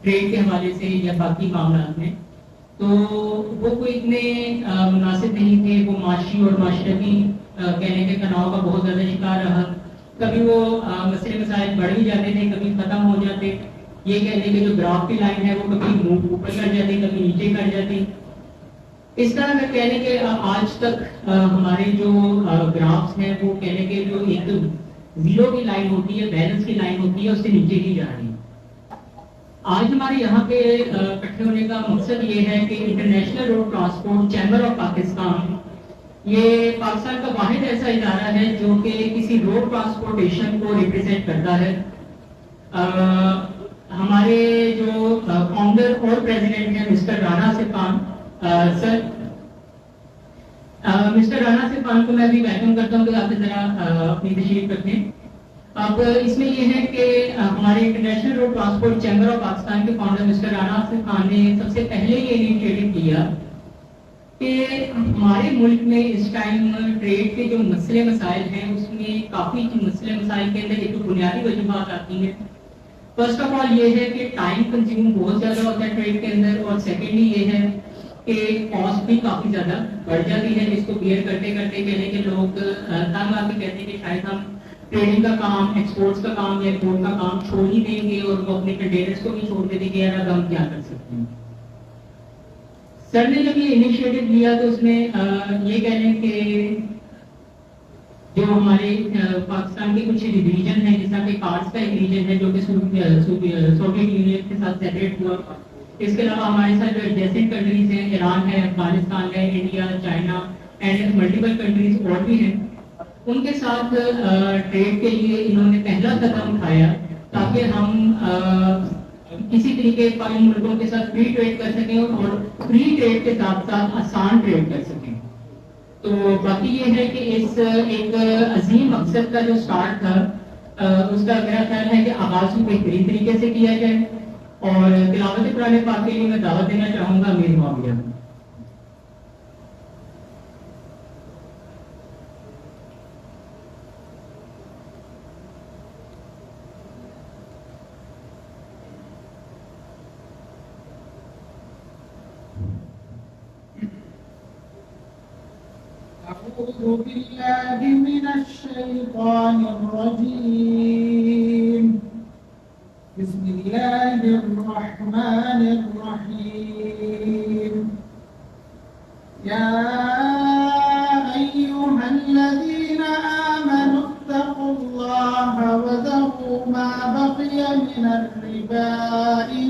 Trade کے حوالے سے یا باقی معاملات میں، تو وہ کوئی اتنے مناسب نہیں تھے. وہ معاشی اور معاشرتی کہنے کے تناؤ کا بہت زیادہ شکار رہا. کبھی وہ مسئلے مسائل بڑھ بھی جاتے تھے، کبھی ختم ہو جاتے. یہ کہنے کہ جو گراف کی لائن ہے وہ کبھی اوپر کر جاتی، کبھی نیچے کر جاتی. اس طرح میں کہنے کہ آج تک ہمارے جو گرافس ہیں وہ کہنے کہ جو ایک زیرو کی لائن ہوتی ہے، بیلنس کی لائن ہوتی ہے، اس سے نیچے ہی جا رہی ہے. آج ہمارے یہاں پہ اکٹھے ہونے کا مقصد یہ ہے کہ international road transport chamber of Pakistan یہ پاکستان کا واحد ایسا ادارہ ہے جو کہ کسی روڈ ٹرانسپورٹیشن کو ریپرزینٹ کرتا ہے. ہمارے جو فاؤنڈر اور پریزیڈنٹ ہیں مسٹر رانا آصف خان سر، مسٹر رانا آصف خان کو میں بھی ویلکم کرتا ہوں کہ آپ ذرا اپنی تشریف رکھیں. اب اس میں یہ ہے کہ ہمارے international road transport chamber of Pakistan کے فاؤنڈر مسٹر رانا آصف خان نے سب سے پہلے یہ انیشیٹو کیا کہ ہمارے ملک میں اس ٹائم ٹریڈ کے جو مسئلے مسائل ہیں اس میں کافی مسئلے مسائل کے اندر ایک بنیادی وجوہات آتی ہیں. فرسٹ آف آل یہ ہے کہ ٹائم کنزیوم بہت زیادہ ہوتا ہے ٹریڈ کے اندر، اور سیکنڈلی یہ ہے کہ کاسٹ بھی کافی زیادہ بڑھ جاتی ہے، جس کو بیئر کرتے کرتے کہنے کے لوگ تنگ آ کے کہتے ہیں کہ شاید ہم ٹریڈنگ کا کام، ایکسپورٹس کا کام یا امپورٹ کا کام چھوڑ ہی دیں گے، اور وہ اپنے کنٹینرز کو بھی چھوڑ دیں گے. یار اب ہم کیا کر سکتے ہیں. سر نے جب یہ انیشیٹو لیا تو اس میں یہ کہہ لیں کہ جو ہمارے پاکستان کے کچھ ریجن ہیں، جس طرح کہ کارڈز کا ایک ریجن ہے جو کہ سوویت یونین کے ساتھ سیپریٹ ہوا. اس کے علاوہ ہمارے ساتھ جو ایڈجسٹنٹ کنٹریز ہیں، ایران ہے، افغانستان ہے، India, China and multiple countries اور بھی ہیں، ان کے ساتھ ٹریڈ کے لیے انہوں نے پہلا قدم اٹھایا تاکہ ہم کسی طریقے ان ملکوں کے ساتھ فری ٹریڈ کر سکیں اور فری ٹریڈ کے ساتھ ساتھ آسان ٹریڈ کر سکیں. تو باقی یہ ہے کہ اس ایک عظیم مقصد کا جو سٹارٹ تھا اس کا میرا خیال ہے کہ آغاز کو بہترین طریقے سے کیا جائے. اور تلاوت قرآن پاک کے لیے میں دعوت دینا چاہوں گا امیر معاویہ. أعوذ بالله من الشيطان الرجيم. بسم الله الرحمن الرحيم. يا أيها الذين آمنوا اتقوا الله وذروا ما بقي من الربا إن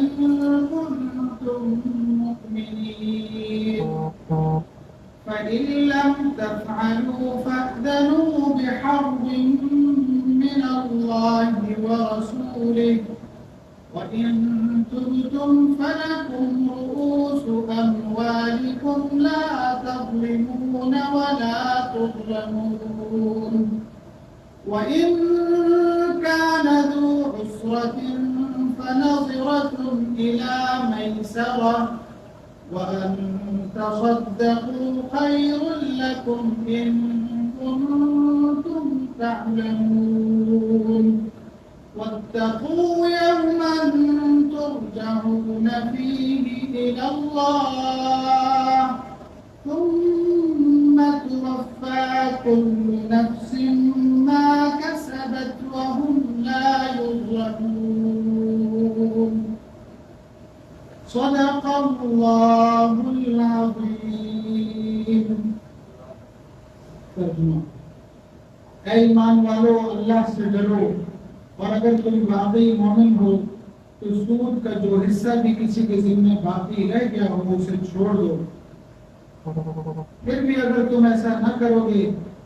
كنتم مؤمنين، فإن لم تفعلوا فأذنوا بحرب من الله ورسوله، وإن تبتم فلكم رؤوس أموالكم لا تظلمون ولا تظلمون. وإن كان ذو عسرة فنظرة إلى ميسرة، وأن تصدقوا خير لكم إن كنتم تعلمون. واتقوا يوما ترجعون فيه إلى الله ثم توفى كل نفس ما كسبت وهم لا يظلمون. صدق اللہ العظیم. ترجمہ: اے ایمان والو، اللہ سے ڈرو، اور اگر کوئی واقعی مومن ہو تو سود کا جو حصہ بھی کسی کے ذمہ باقی رہ گیا ہو اسے چھوڑ دو. پھر بھی اگر تم ایسا نہ کرو گے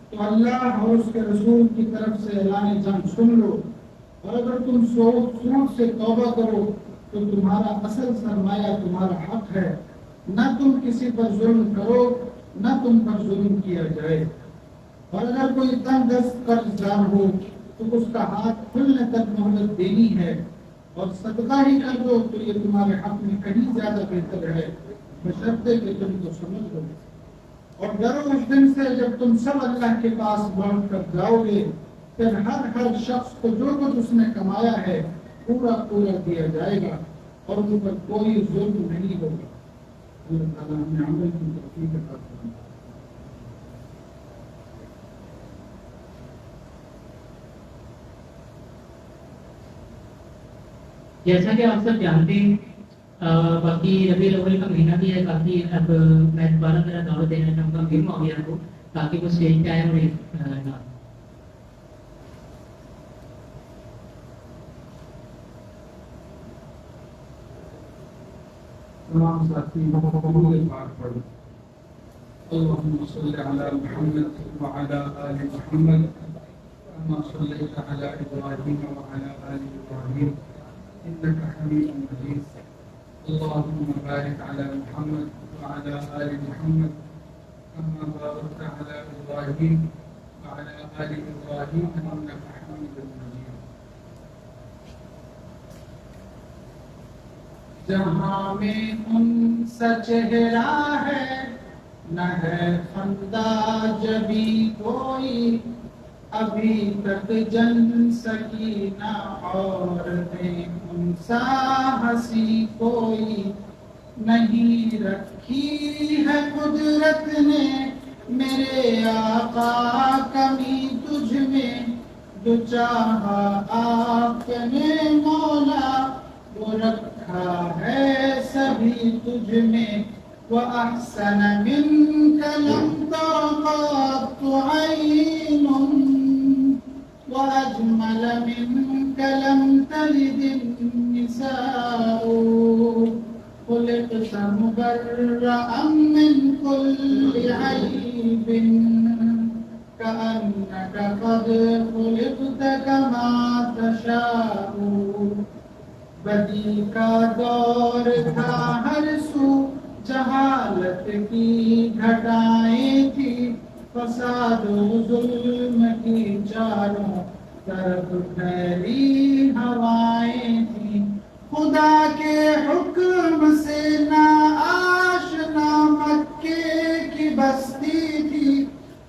تو اللہ اور اس کے رسول کی طرف سے اعلان جنگ سن لو، اور اگر تم سود سے توبہ کرو تو تمہارا اصل سرمایہ تمہارا حق ہے. نہ تم کسی پر ظلم کرو، نہ تم پر ظلم کیا جائے. اور اگر کوئی تنگ دست قرض دار ہو تو اس کا ہاتھ کھلنے تک مہلت دینی ہے، اور صدقہ ہی کر دو تو یہ تمہارے حق میں کہیں زیادہ بہتر ہے، بشرطے کہ تم کو سمجھ لو. اور ڈرو اس دن سے جب تم سب اللہ کے پاس لوٹ کر جاؤ گے، پھر ہر شخص کو جو کچھ اس نے کمایا ہے پورا پورا دیا جائے گا، اور ان پر کوئی ظلم نہیں ہوگا. اللہ تعالیٰ ہمیں عمل کی توفیق عطا فرمائے. جیسا کہ آپ سب جانتے ہیں باقی ربیع الاول کا مہینہ بھی ہے کافی. اب میں دوبارہ میرا دعوت دینا چاہوں گا امیر معاویہ کو تاکہ وہ اسٹیج پہ آئے اور تمام ساتھی درود پاک پڑھو. اللهم صل على محمد وعلى آل محمد كما صليت على إبراهيم وعلى آل إبراهيم إنك حميد مجيد. اللهم بارك على محمد وعلى آل محمد كما باركت على إبراهيم وعلى آل إبراهيم إنك حميد مجيد. جہاں میں ان سا چہرہ ہے نہ ہے خندہ جبھی کوئی، ابھی تک جن سکی نہ عورتیں ان سا ہنسی کوئی. نہیں رکھی ہے قدرت نے میرے آقا کمی تجھ میں، جو چاہا آپ نے مولا وہ رکھا ہے سبھی تجھ میں. وَأَحْسَنَ مِنْكَ لَمْ تَرَ قَطُّ عَيْنٌ وَأَجْمَلَ مِنْكَ لَمْ تَلِدِ النِّسَاءُ. خُلِقْتَ مُبَرَّأً مِنْ كُلِّ عَيْبٍ كَأَنَّكَ قَدْ خُلِقْتَ كَمَا تَشَاءُ. بدی کا دور تھا ہر سو، جہالت کی گھٹائیں تھی، فساد و ظلم کی چاروں طرف پھیلی ہوائیں تھی. خدا کے حکم سے نا آشنا مکے کی بستی تھی،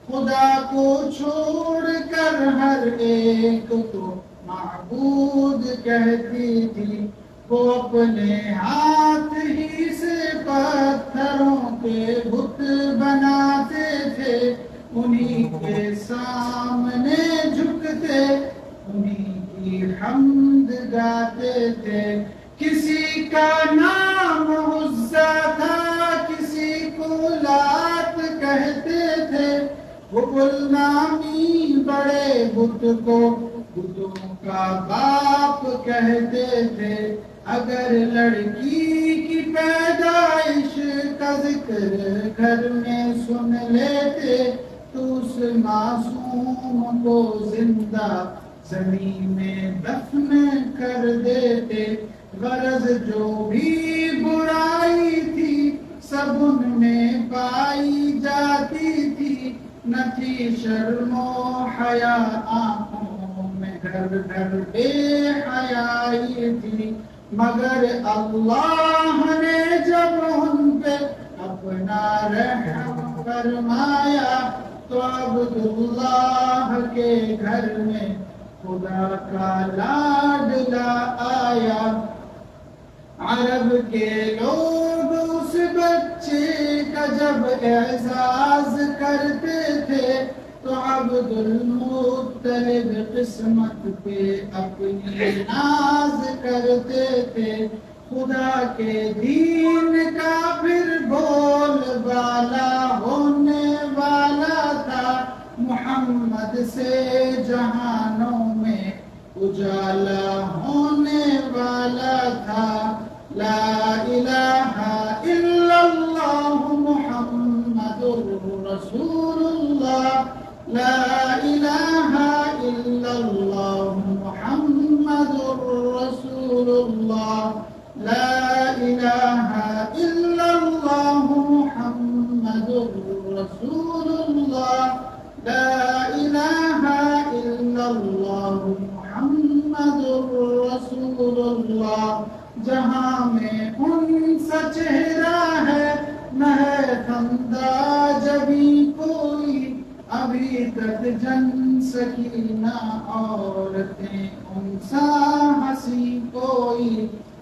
خدا کو چھوڑ کر ہر ایک کو معبود کہتی تھی. وہ اپنے ہاتھ ہی سے پتھروں کے بت بناتے تھے، انہی کے سامنے جھکتے انہی کی حمد گاتے تھے. کسی کا نام عزا تھا کسی کو لات کہتے تھے، وہ گلنامی بڑے بت کو بتوں کا باپ کہتے تھے. اگر لڑکی کی پیدائش کا ذکر گھر میں سن لیتے تو اس معصوم کو زندہ زمین میں دفن کر دیتے. غرض جو بھی برائی تھی سب ان میں پائی جاتی تھی، نہ تھی شرم و حیا آنکھوں میں گھر گھر بے حیائی تھی. مگر اللہ نے جب ان پہ اپنا رحم فرمایا تو عبداللہ کے گھر میں خدا کا لاڈلا آیا. عرب کے لوگ اس بچے کا جب اعزاز کرتے تھے تو عبد المطلب قسمت پہ اپنی ناز کرتے تھے. خدا کے دین کا پھر بول بالا ہونے والا تھا، محمد سے جہانوں میں اجالا ہونے والا تھا. لا الہ الا اللہ محمد رسول اللہ، لا الہ الا اللہ محمد رسول اللہ، لا الہ الا اللہ محمد رسول اللہ، لا الہ الا اللہ محمد رسول اللہ. جہاں میں ان سا چہرہ ہے نہ ہے خندہ جبھی کوئی، ابھی تک جن سکی نہ عورتیں ان سا ہنسی کوئی.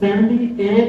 78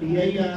TIR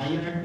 IRT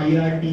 IRT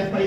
FI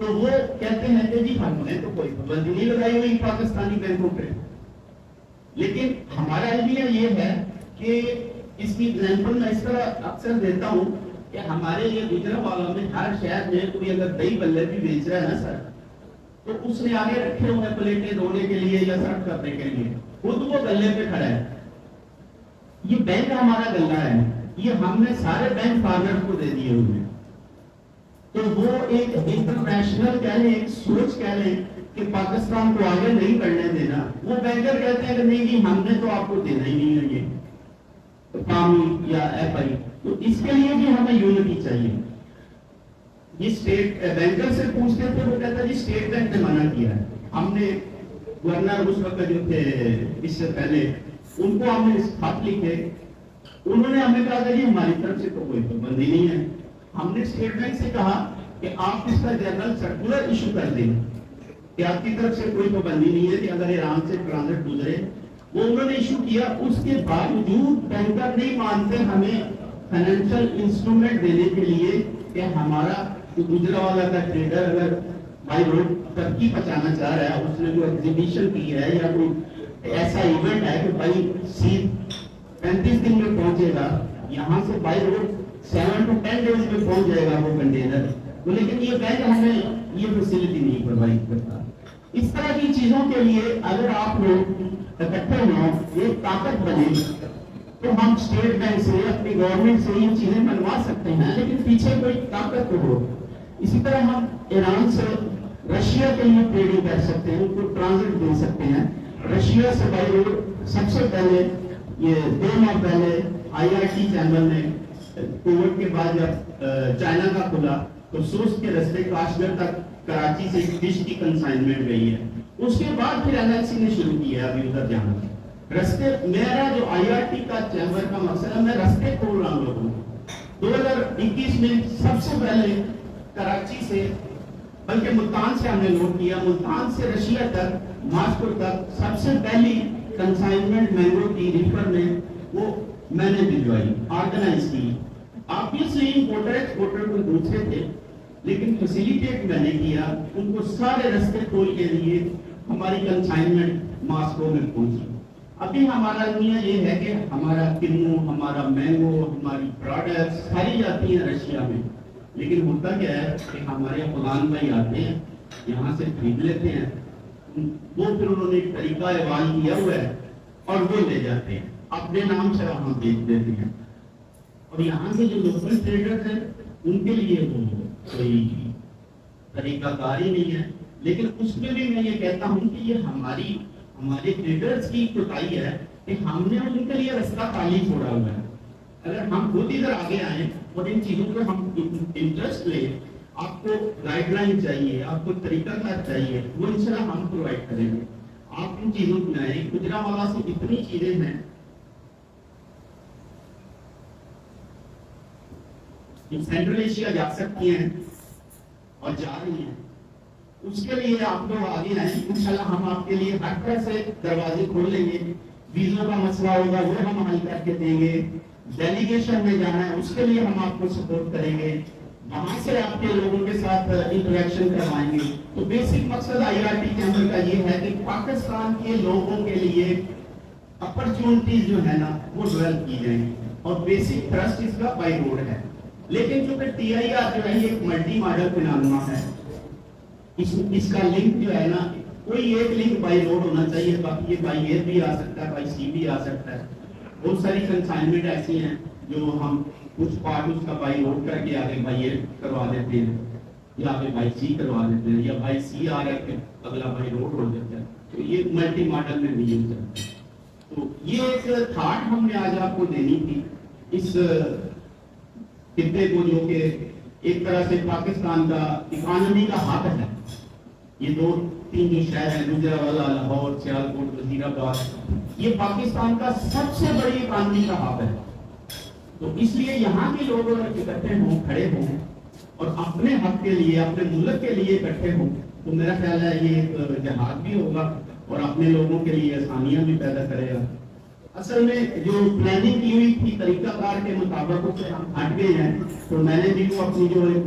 تو وہ کہتے ہیں کہ جی ہم نے تو کوئی پابندی نہیں لگائی ہوئی پاکستانی بینکوں پہ، لیکن ہمارا آئیڈیا یہ ہے کہ اس کی ایگزامپل میں اس طرح اکثر دیتا ہوں کہ ہمارے یہ گجرانوالہ میں ہر شہر میں کوئی اگر دہی بلے بھی بیچ رہا ہے نا سر، تو اس نے آگے رکھے ہوئے پلیٹیں دھونے کے لیے یا سرو کرنے کے لیے، خود وہ گلے پہ کھڑا ہے. یہ بینک ہمارا گلہ ہے، یہ ہم نے سارے بینک فارمر کو دے دیے ہوئے. تو وہ ایک انٹرنیشنل کہہ لیں، ایک سوچ کہہ لیں کہ پاکستان کو آگے نہیں بڑھنے دینا. وہ بینکر کہتے ہیں کہ نہیں جی ہم نے تو آپ کو دینا ہی نہیں ہے یہ قومی یا ایف آئی. تو اس کے لیے بھی ہمیں یونٹی چاہیے. یہ اسٹیٹ بینکر سے پوچھتے تھے، وہ کہتا ہے جی اسٹیٹ بینک نے منع کیا ہے. ہم نے گورنر اس وقت جو تھے اس سے پہلے ان کو ہم نے خط لکھے، انہوں نے ہمیں کہا کہ جی ہماری طرف سے تو کوئی پابندی نہیں ہے. ہم نے اسٹیٹ بینک سے کہا کہ آپ اس کا جنرل سرکولر ایشو کر دیں کہ آپ کی طرف سے کوئی پابندی نہیں ہے کہ اگر ایران سے ٹرانزٹ گزرے. وہ انہوں نے ایشو کیا، اس کے باوجود بینکر نہیں مانتے ہمیں فائنینشیل انسٹرومنٹ دینے کے لیے کہ ہمارا گجرانوالہ کا ٹریڈر اگر بائی روڈ ترقی پہنچانا چاہ رہا ہے، اس نے جو ایگزیبیشن کی ہے یا کوئی ایسا ایونٹ ہے کہ بائی سی 35 دن میں پہنچے گا، یہاں سے بائی روڈ 7 to 10 days میں پہنچ جائے گا وہ کنٹینر. لیکن یہ بینک ہمیں یہ فیسلٹی نہیں پرووائڈ کرتا. اس طرح کی چیزوں کے لیے اگر آپ لوگ اکٹھے ہوں، ایک طاقت بنے، تو ہم اسٹیٹ بینک سے اپنی گورنمنٹ سے یہ چیزیں بنوا سکتے ہیں، لیکن پیچھے کوئی طاقت ہو. اسی طرح ہم ایران سے رشیا کے لیے ٹریڈنگ کر سکتے ہیں، ان کو ٹرانزٹ دے سکتے ہیں. رشیا سے بائی روڈ سب سے پہلے یہ 2 ماہ پہلے IRT چینل نے کووڈ کے بعد جب چائنا کا کھلا تو سوس کے رستے کاشگر تک کراچی سے فش کی کنسائنمنٹ گئی ہے. اس کے بعد پھر NLC نے شروع کیا ابھی ادھر جانا. رستے میرا جو IRT کا چیمبر کا مقصد ہے، میں رستے کھول رہا ہوں لوگوں کو. 2021 میں سب سے پہلے کراچی سے، بلکہ ملتان سے ہم نے نوٹ کیا، ملتان سے رشیا تک، ماسکو تک سب سے پہلی کنسائنمنٹ مینگو کی ریفر میں وہ میں نے بھجوائی، آرگنائز کی. آبویسلی امپورٹر ایکسپورٹر کوئی دوسرے تھے، لیکن فیسیلیٹیٹ میں نے کیا، ان کو سارے رستے کھول کے لیے ہماری کنسائنمنٹ ماسکو میں پہنچی. ابھی ہمارا نیا یہ ہے کہ ہمارا کنو، ہمارا مینگو، ہماری پروڈکٹس ساری جاتی ہیں رشیا میں. لیکن ہوتا کیا ہے کہ ہمارے افغان بھائی آتے ہیں، یہاں سے خرید لیتے ہیں، وہ پھر انہوں نے ایک طریقہ ایوان کیا ہوا ہے اور وہ لے جاتے ہیں، اپنے نام سے وہاں بیچ دیتے ہیں. اور یہاں سے جو لوکل ٹریڈر ہیں ان کے لیے وہ کوئی طریقہ کار ہی نہیں ہے. لیکن اس میں بھی میں یہ کہتا ہوں کہ یہ ہمارے ٹریڈرز کی کوتاہی ہے کہ ہم نے ان کے لیے رستہ خالی چھوڑا ہوا ہے. اگر ہم خود ادھر آگے آئیں اور ان چیزوں کو ہم انٹرسٹ لیں، آپ کو گائیڈ لائن چاہیے، آپ کو طریقہ کار چاہیے، وہ انشاءاللہ ہم پرووائڈ کریں گے. آپ ان چیزوں کو لائیں. گجرانوالہ سے اتنی چیزیں ہیں، سینٹرل ایشیا جا سکتی ہیں اور جا رہی ہیں. اس کے لیے آپ لوگ آگے آئیں، انشاءاللہ ہم آپ کے لیے ہر طرح سے دروازے کھول لیں گے. ویزوں کا مسئلہ ہوگا وہ ہم حل کر کے دیں گے. ڈیلیگیشن میں جانا ہے اس کے لیے ہم آپ کو سپورٹ کریں گے. وہاں سے آپ کے لوگوں کے ساتھ انٹریکشن کروائیں گے. تو بیسک مقصد IRT چیمبر کا یہ ہے کہ پاکستان کے لوگوں کے لیے اپرچونٹیز جو ہے نا وہ ڈیولپ کی جائیں، اور بیسک تھرسٹ اس کا بائی روڈ ہے. لیکن چونکہ TIR جو ہے یہ ایک ملٹی ماڈل فنانما ہے، اس کا لنک جو ہے نا کوئی ایک لنک بائی روڈ ہونا چاہیے، باقی یہ بائی ایئر بھی آ سکتا ہے، بائی سی بھی آ سکتا ہے. بہت ساری کنسائنمنٹ ایسی ہیں جو ہم کچھ پارٹ اس کا بائی روڈ کر کے آگے بائی ایئر کروا دیتے ہیں، یا آگے بائی سی کروا دیتے ہیں، یا بائی سی آ رہا ہے اگلا بائی روڈ ہو جاتا ہے. تو یہ ملٹی ماڈل میں بھی یوز کرتے ہیں. تو یہ ایک تھاٹ ہم نے آج آپ کو دینی تھی اس خطے کو، جو کہ ایک طرح سے پاکستان کا اکانومی کا ہاتھ ہے. یہ 2-3 جو شہر ہیں، گجرانوالہ، لاہور، سیالکوٹ، وزیر آباد، یہ پاکستان کا سب سے بڑی اکانومی کا ہاتھ ہے. تو اس لیے یہاں کے لوگ اکٹھے ہوں، کھڑے ہوں اور اپنے حق کے لیے، اپنے ملک کے لیے اکٹھے ہوں، تو میرا خیال ہے یہ ایک جہاد بھی ہوگا اور اپنے لوگوں کے لیے آسانیاں بھی پیدا کرے گا. اصل میں جو پلاننگ کی ہوئی تھی طریقہ کار کے مطابق اس سے ہم ہٹ گئے ہیں. تو میں نے بھی وہ اپنی جو ایک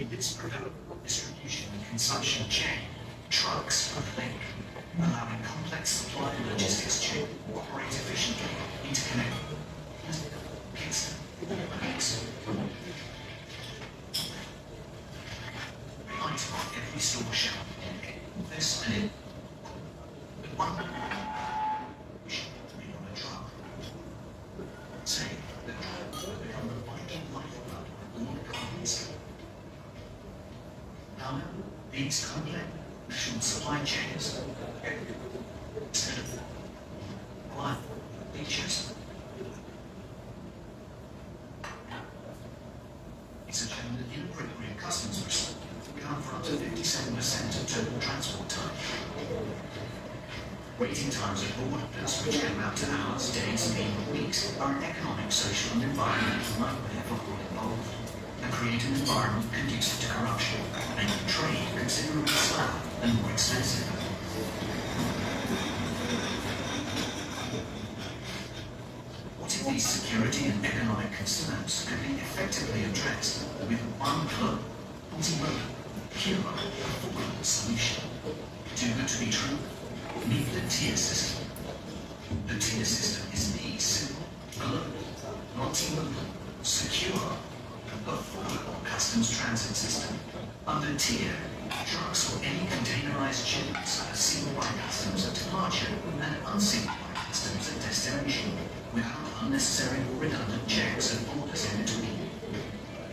In this distribution and consumption chain, trucks are linked, allowing complex supply and logistics chain to operate efficiently, interconnected. Item on every store shelf. This and it. But one should be on a truck. Say the truck will become the vital lifeblood of all economies. However, these complex national supply chains instead of one features. It's a general inappropriate customs risk account for up to 57% of total transport time. Waiting times at borders, which can amount to hours, days, and even weeks, are an economic, social, and environmental nightmare for all involved, and create an environment conducive to corruption, making trade considerably slower and more expensive. What if these security and economic concerns could be effectively addressed with one global, multimodal, pure, affordable solution? Too good to be true? Meet the tier system. The tier system is the simple, global, multimodal, secure, affordable customs transit system. Under tier, trucks or any containerized shipments are sealed by customs at departure and unsealed by customs at destination, without unnecessary or redundant checks at borders in between.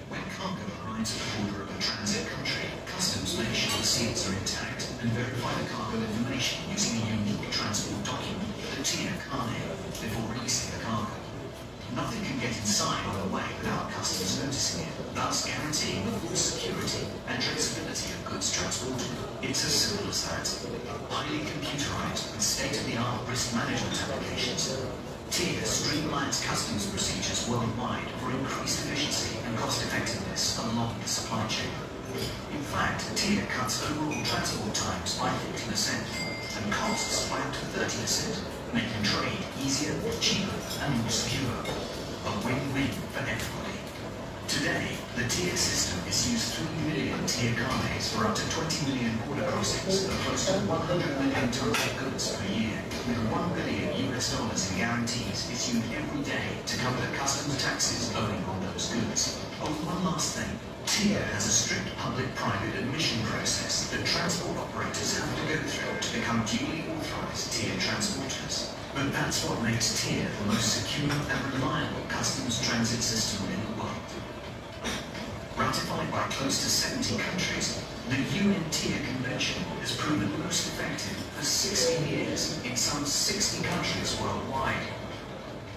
When cargo arrives at the border of a transit country, customs make sure the seals are intact and verify the cargo information using a unique transport document, the tier carnet, before releasing the cargo. Nothing can get inside on the way without customs noticing it, thus guaranteeing the full security and traceability of goods transported. It's as simple as that. Highly computerized with state-of-the-art risk management applications. TIER streamlines customs procedures worldwide for increased efficiency and cost-effectiveness along the supply chain. In fact, TIER cuts overall transport times by 40% and costs by up to 30%, making trade easier, cheaper, and more secure. A win-win for everybody. Today, the TIER system is used 3 million TIER carnets for up to 20 million border crossings of close to 100 million tons of goods per year, with $1 billion in guarantees issued every day to cover the customs taxes owing on those goods. Oh, one last thing. TIER has a strict public-private admission process that transport operators have to go through to become duly authorized TIER transporters. But that's what makes TIER the most secure and reliable customs transit system in the world. Ratified by close to 70 countries, the UN TIER Convention has proven most effective for 60 years in some 60 countries worldwide.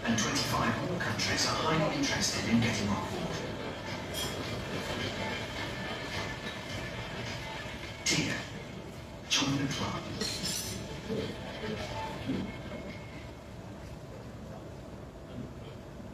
And 25 more countries are highly interested in getting on board. TIER. Join the club.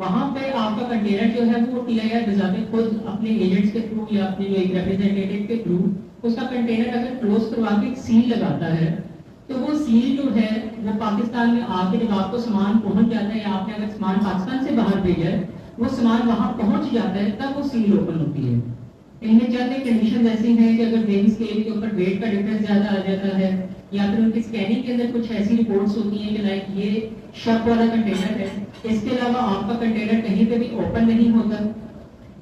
وہاں پہ آپ کا container جو ہے وہ TIR بذات خود اپنے ایجنٹس کے تھرو یا اپنے ایک ریپرزینٹیٹیو کے تھرو اس کا کنٹینر اگر کلوز کروا کے ایک سیل لگاتا ہے تو وہ سیل جو ہے وہ پاکستان میں آ کے جب آپ کو سامان پہنچ جاتا ہے یا آپ نے اگر سامان پاکستان سے باہر بھیجا ہے وہ سامان وہاں پہنچ جاتا ہے تب وہ سیل اوپن ہوتی ہے. ان میں چند کنڈیشن ایسی ہیں کہ اگر ویئنگ اسکیل کے اوپر ویٹ کا ڈفرنس زیادہ آ جاتا ہے یا پھر ان کی اسکیننگ کے اندر کچھ ایسی رپورٹس ہوتی ہیں کہ لائک یہ شک والا کنٹینر ہے, اس کے علاوہ آپ کا کنٹینر کہیں پہ بھی اوپن نہیں ہوتا.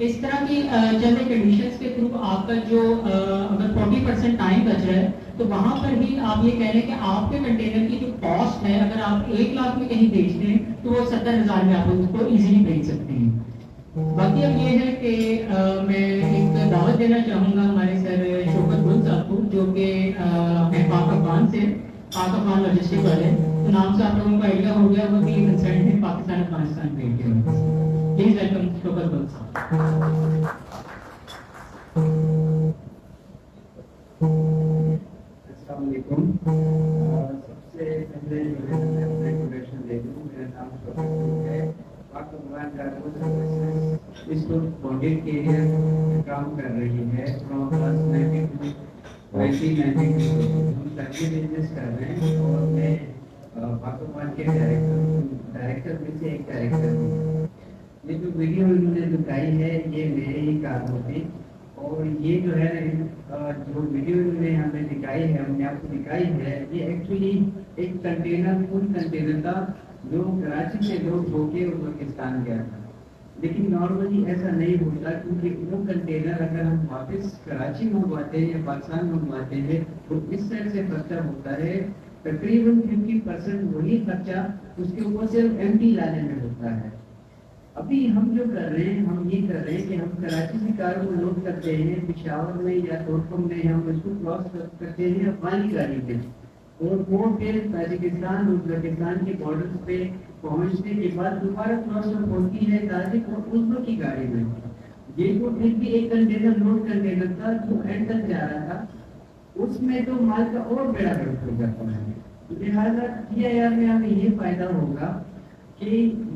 اس طرح کی چند کنڈیشنز کے تھرو آپ کا جو اگر 40% ٹائم بچ رہا ہے تو وہاں پر بھی آپ یہ کہہ رہے ہیں کہ آپ کے کنٹینر کی جو کاسٹ ہے اگر آپ 1 لاکھ میں کہیں بیچتے ہیں تو وہ 70,000 میں آپ اس کو ایزیلی بیچ سکتے ہیں. باقی اب یہ ہے کہ میں ایک دعوت دینا چاہوں گا ہمارے سر شوکت گل صاحب کو جو کہ پاک افغان سے پاک افغان لاجسٹک والے, تو نام سے آپ لوگوں کو آئیڈیا ہو گیا وہ بھی کنسرن ہے پاکستان افغانستان ٹریڈ کے وجہ سے. پلیز ویلکم شوکت گل صاحب. السلام علیکم. سب سے پہلے جو ہے میں اپنا انٹروڈکشن دے دوں. میرا نام شوکت گل ہے. پاک افغان ڈاکٹر اس وقت آڈٹ کے ایریا کام کر رہی ہے. فرام کلاس 1992 ہم سروے بزنس کر رہے ہیں اور میں پاک افغان کے ڈائریکٹر میں سے ایک ڈائریکٹر ہوں. یہ جو ویڈیو انہوں نے دکھائی ہے یہ میرے ہی کاروں پہ, اور یہ جو ہے جو ویڈیو انہوں نے ہمیں دکھائی ہے, ہم نے آپ کو دکھائی ہے, یہ ایکچولی ایک کنٹینر فل کنٹینر تھا جو کراچی سے لوگ ہو کے ازبکستان گیا تھا. لیکن نارملی ایسا نہیں ہوتا کیونکہ وہ کنٹینر اگر ہم واپس کراچی منگواتے ہیں یا پاکستان منگواتے ہیں تو اس طرح سے خرچہ ہوتا ہے تقریباً 50% وہی خرچہ اس کے اوپر صرف empty لانے میں ہوتا ہے. ابھی ہم جو کر رہے ہیں ہم یہ کر رہے ہیں کہ ہم کراچی کی کار کو لوڈ کرتے ہیں پشاور میں یا ٹوٹکم میں, ہم اس کو کراس کرتے ہیں افغانی گاڑی میں, اور وہ پھر تاجکستان ازبکستان کے بارڈر پہ پہنچنے کے بعد دوبارہ کراس ہوتی ہے تاجک اور ازبک کی گاڑی میں. یہ تو پھر بھی ایک کنٹینر لوڈ کنٹینر تھا جو اینڈ تک جا رہا تھا, اس میں تو مال کا اور بیڑا گرد ہو جاتا ہے. لہٰذا TIR میں ہمیں یہ فائدہ ہوگا کہ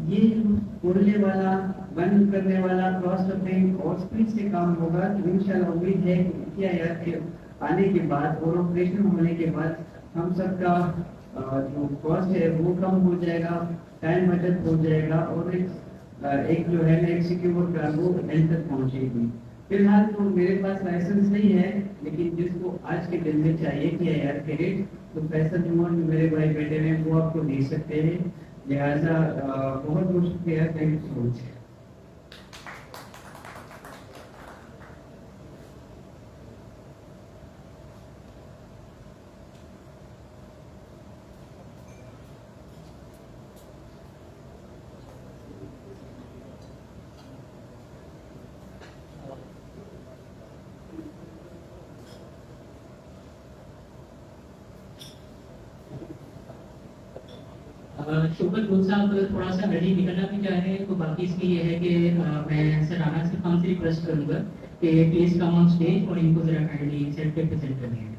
یہ کھولنے والا بند کرنے والا کراس کرنگ اور اسپیڈ سے کام ہوگا. تو انشاءاللہ امید ہے کہ TIR کے آنے کے بعد اور آپریشن ہونے کے بعد ہم سب کا جو کاسٹ ہے وہ کم ہو جائے گا, ٹائم بچت ہو جائے گا, اور ایک جو ہے ایک سیکیور کارگو اینڈ تک پہنچے گی. فی الحال تو میرے پاس لائسنس نہیں ہے, لیکن جس کو آج کے دن میں چاہیے TIR کے ریٹ تو فیصل جمعہ جو میرے بھائی بیٹے ہیں وہ آپ کو دے سکتے ہیں. لہٰذا بہت بہت شکریہ. تھینک یو سو مچ. شوکت گل صاحب تھوڑا سا ریڈی نکلنا بھی چاہ رہے ہیں, تو باقی اس کی یہ ہے کہ میں سر رانا سے خان سے ریکویسٹ کروں گا کہ پلیز کم آن اسٹیج اور ان کو ذرا کائنڈلی سیٹ پہ پریزنٹ کر دیں.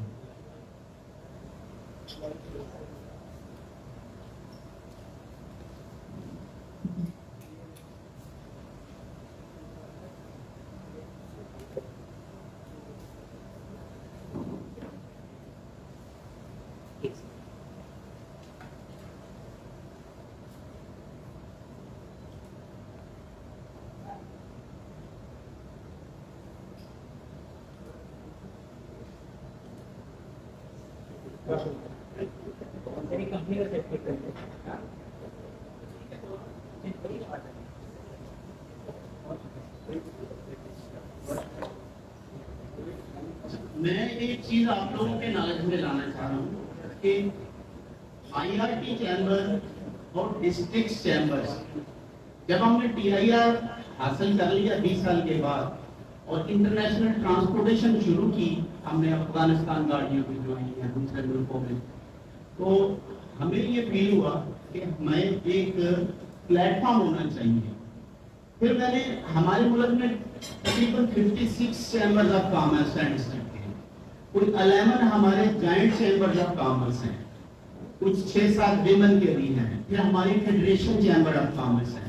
میں ایک چیز آپ لوگوں کے نالج میں لانا چاہ رہا ہوں کہ IRT چیمبر اور ڈسٹرکٹ چیمبرز, جب ہم نے TIR حاصل کر لیا 20 سال کے بعد اور انٹرنیشنل ٹرانسپورٹیشن شروع کی, ہم نے افغانستان گاڑیوں میں جو ہیں دوسرے ملکوں میں, تو ہمیں یہ فیل ہوا کہ ہمیں ایک پلیٹ فارم ہونا چاہیے. پھر میں نے ہمارے ملک میں تقریباً 56 chambers of commerce and district ہیں, کچھ 11 ہمارے جوائنٹ چیمبرز آف کامرس ہیں, کچھ 6-7 ویمن کے بھی ہیں, پھر ہماری فیڈریشن چیمبر آف کامرس ہیں.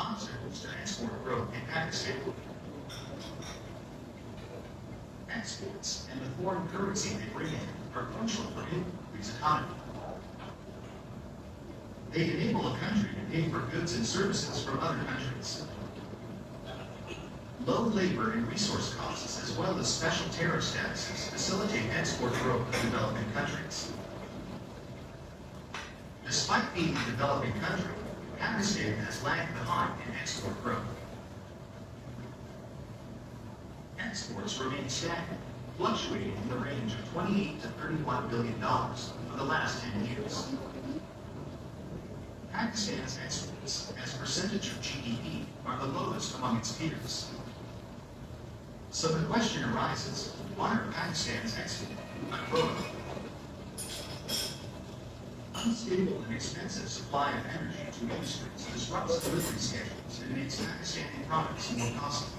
Obstacles to export growth in Pakistan. Exports and the foreign currency they bring in are crucial for the country's economy. They enable a country to pay for goods and services from other countries. Low labor and resource costs, as well as special tariff statuses, facilitate export growth in developing countries. Despite being a developing country, Pakistan has lagged behind in export growth. Exports remain stagnant, fluctuating in the range of $28 to $31 billion for the last 10 years. Pakistan's exports, as a percentage of GDP, are the lowest among its peers. So the question arises, why are Pakistan's exports not growing? Unstable and expensive supply of energy to industries disrupts delivery schedules and makes Pakistani products more costly.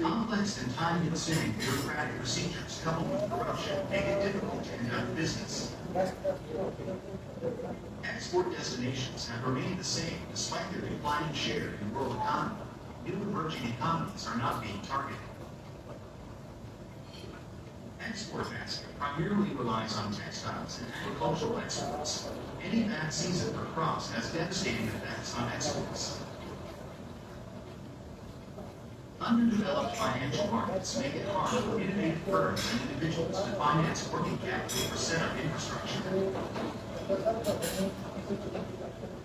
Complex and time-consuming bureaucratic procedures coupled with corruption make it difficult to conduct business. Export destinations have remained the same despite their declining share in the world economy. New emerging economies are not being targeted. Export basket primarily relies on textiles and agricultural exports. Any bad season for crops has devastating effects on exports. Underdeveloped financial markets make it hard for innovative firms and individuals to finance working capital or set up infrastructure.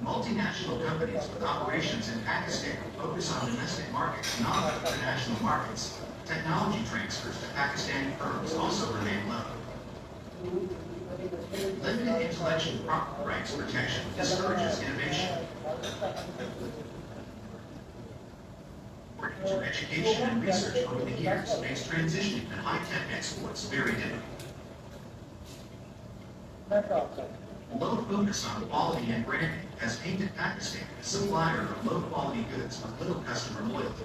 Multinational companies with operations in Pakistan focus on domestic markets, not international markets. Technology transfers to Pakistani firms also remain low. Limited intellectual property rights protection discourages innovation. To education and research over the years makes transitioning to high-tech exports very difficult. Low focus on quality and branding has painted Pakistan as a supplier of low-quality goods with little customer loyalty.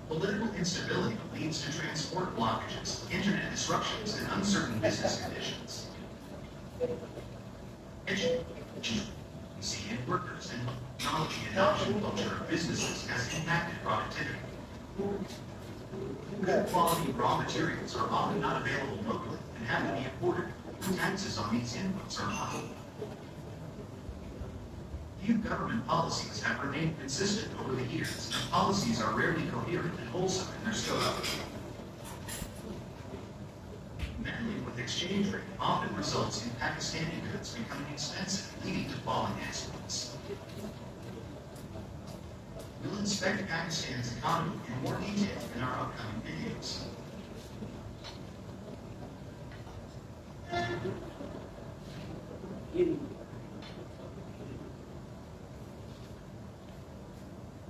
Political instability leads to transport blockages, internet disruptions, and uncertain business conditions. Education, workers, and technology adoption culture of businesses has impacted productivity. Good quality raw materials are often not available locally and have to be imported. Taxes on these inputs are high. Few government policies have remained consistent over the years, and policies are rarely coherent and wholesome in their scope. Meddling with exchange rate often results in Pakistani goods becoming expensive, leading to falling exports. We'll inspect Pakistan's economy in more detail in our upcoming videos.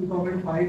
2005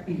FTA,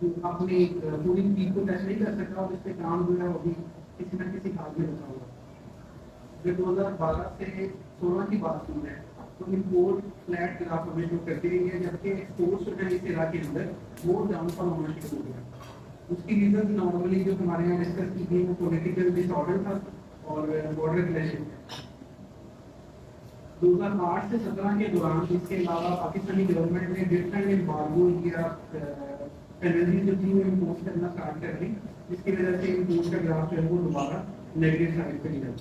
جو اپنے پوری چیز کو touch نہیں کر سکتا اور اس پہ کام جو ہے وہ بھی کسی نہ کسی حال میں رکھا ہوا. جو 2012 سے 16 کی بات سن رہے ہیں تو امپورٹ فلیٹ گراف ہمیں جو کرتی رہی ہے, جبکہ ایکسپورٹس جو ہے اس علاقے کے اندر وہ ڈاؤن فال ہونا شروع ہو گیا. اس کی ریزن نارملی جو ہمارے یہاں ڈسکس کی تھی وہ پولیٹیکل ڈس آرڈر تھا اور بارڈر کلیشن. 2008 سے 17 کے دوران اس کے علاوہ پاکستانی گورنمنٹ نے ڈفرینٹ امبارگو یا پینلٹی جو تھی وہ امپوز کرنا اسٹارٹ کر دی, جس کی وجہ سے امپورٹ کا گراف جو ہے وہ دوبارہ نیگیٹو سائڈ پہ گیا.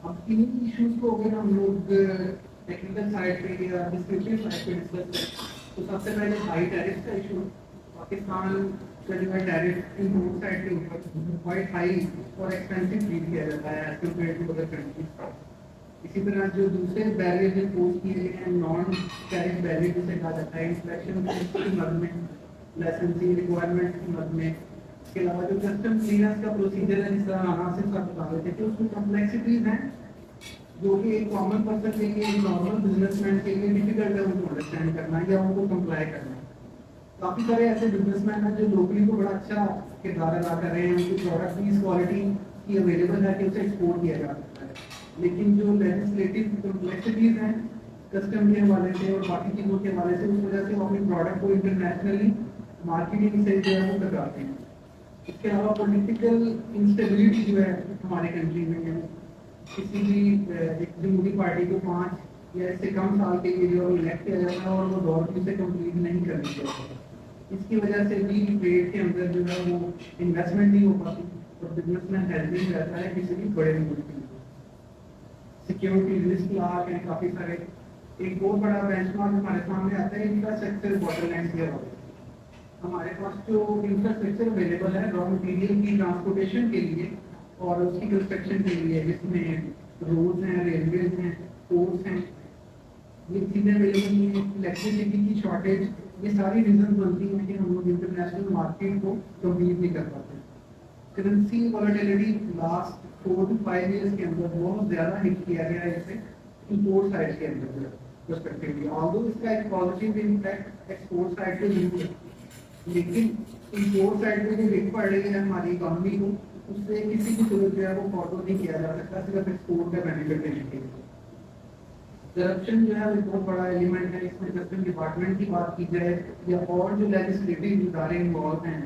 اب ان ایشوز کو اگر ہم لوگ ٹیکنیکل سائڈ پہ یا ڈسکرپٹیو سائڈ پہ ڈسکس کریں تو سب سے پہلے ہائی ٹیرف کا ایشو. پاکستان کا جو ہے ٹیرف امپورٹ سائڈ کے اوپر کوائٹ ہائی اور ایکسپینسو ٹریٹ کیا جاتا ہے as compare to other countries. اسی طرح جو دوسرے بیریئر امپوز کیے گئے ہیں نان ٹیرف بیریئر جسے کہا جاتا ہے انسپیکشن کی مد میں, لائسنسنگ ریکوائرمنٹ کی مد میں, اس کے علاوہ جو کسٹم کلیئرنس کا پروسیجر ہے جس طرح آصف صاحب بتا رہے تھے کہ اس میں کمپلیکسٹیز ہیں جو کہ ایک کامن پرسن کے لیے, ایک نارمل بزنس مین کے لیے ڈیفیکلٹ ہے ان کو انڈرسٹینڈ کرنا یا ان کو کمپلائی کرنا. کافی سارے ایسے بزنس مین ہیں جو لوکلی کو بڑا اچھا کردار ادا کر رہے ہیں, ان کی پروڈکٹ کی اس کوالٹی کی اویلیبل ہے کہ اسے ایکسپورٹ کیا جا سکتا ہے, لیکن جو لیجسلیٹو کمپلیکسٹیز ہیں کسٹم کے حوالے سے اور باقی چیزوں کے حوالے سے, اس وجہ سے وہ اپنی پروڈکٹ کو انٹرنیشنلی مارکیٹنگ سے جو ہے وہ ٹکراتے ہیں. اس کے علاوہ پولیٹیکل انسٹیبلٹی جو ہے ہمارے کنٹری میں, کسی بھی ایک جمہوری پارٹی کو 5 یا اس سے کم سال کے لیے جو الیکٹ کیا جاتا ہے اور وہ دور بھی سے کمپلیٹ نہیں کرنی چاہیے. اس کی وجہ سے بھی ٹریڈ کے اندر جو ہے وہ انویسٹمنٹ نہیں ہو پاتی اور بزنس مین ہیلتھ رہتا ہے کسی بھی بڑے ملک کے لیے. سیکیورٹی رسک لاحق ہیں کافی سارے. ایک بہت بڑا بینچ مارک ہمارے سامنے آتا ہے انفراسٹرکچر واٹر لینڈ کے حوالے سے. ہمارے پاس جو انفراسٹرکچر اویلیبل ہے را مٹیریل کی ٹرانسپورٹیشن کے لیے اور اس کی کنسٹرکشن کے لیے, جس میں روڈز ہیں, ریلویز ہیں, پورٹس ہیں, یہ چیزیں اویلیبل نہیں ہیں. الیکٹریسٹی کی شارٹیج, یہ ساری ریزن بنتی ہیں کہ ہم لوگ انٹرنیشنل مارکیٹ کو کمپلیٹ نہیں کر پاتے. Currency volatility last 4 to 5 years کے اندر بہت زیادہ ہٹ کیا گیا ہے اسے امپورٹ سائڈ کے اندر پرسپیکٹیولی. آلدو اس کا ایک پازیٹیو امپیکٹ ایکسپورٹ سائڈ پہ ضرور ہے, لیکن امپورٹ سائڈ پہ جو ہٹ پڑ رہی ہے ہماری اکانومی کو, اس سے کسی بھی صورت جو ہے وہ فالو نہیں کیا جا سکتا صرف ایکسپورٹ کا بینیفٹ لینے کے لیے. کرپشن جو ہے وہ بہت بڑا ایلیمنٹ ہے. اس میں کسٹم ڈپارٹمنٹ کی بات کی جائے یا اور جو لیجسلیٹو ادارے انوالو ہیں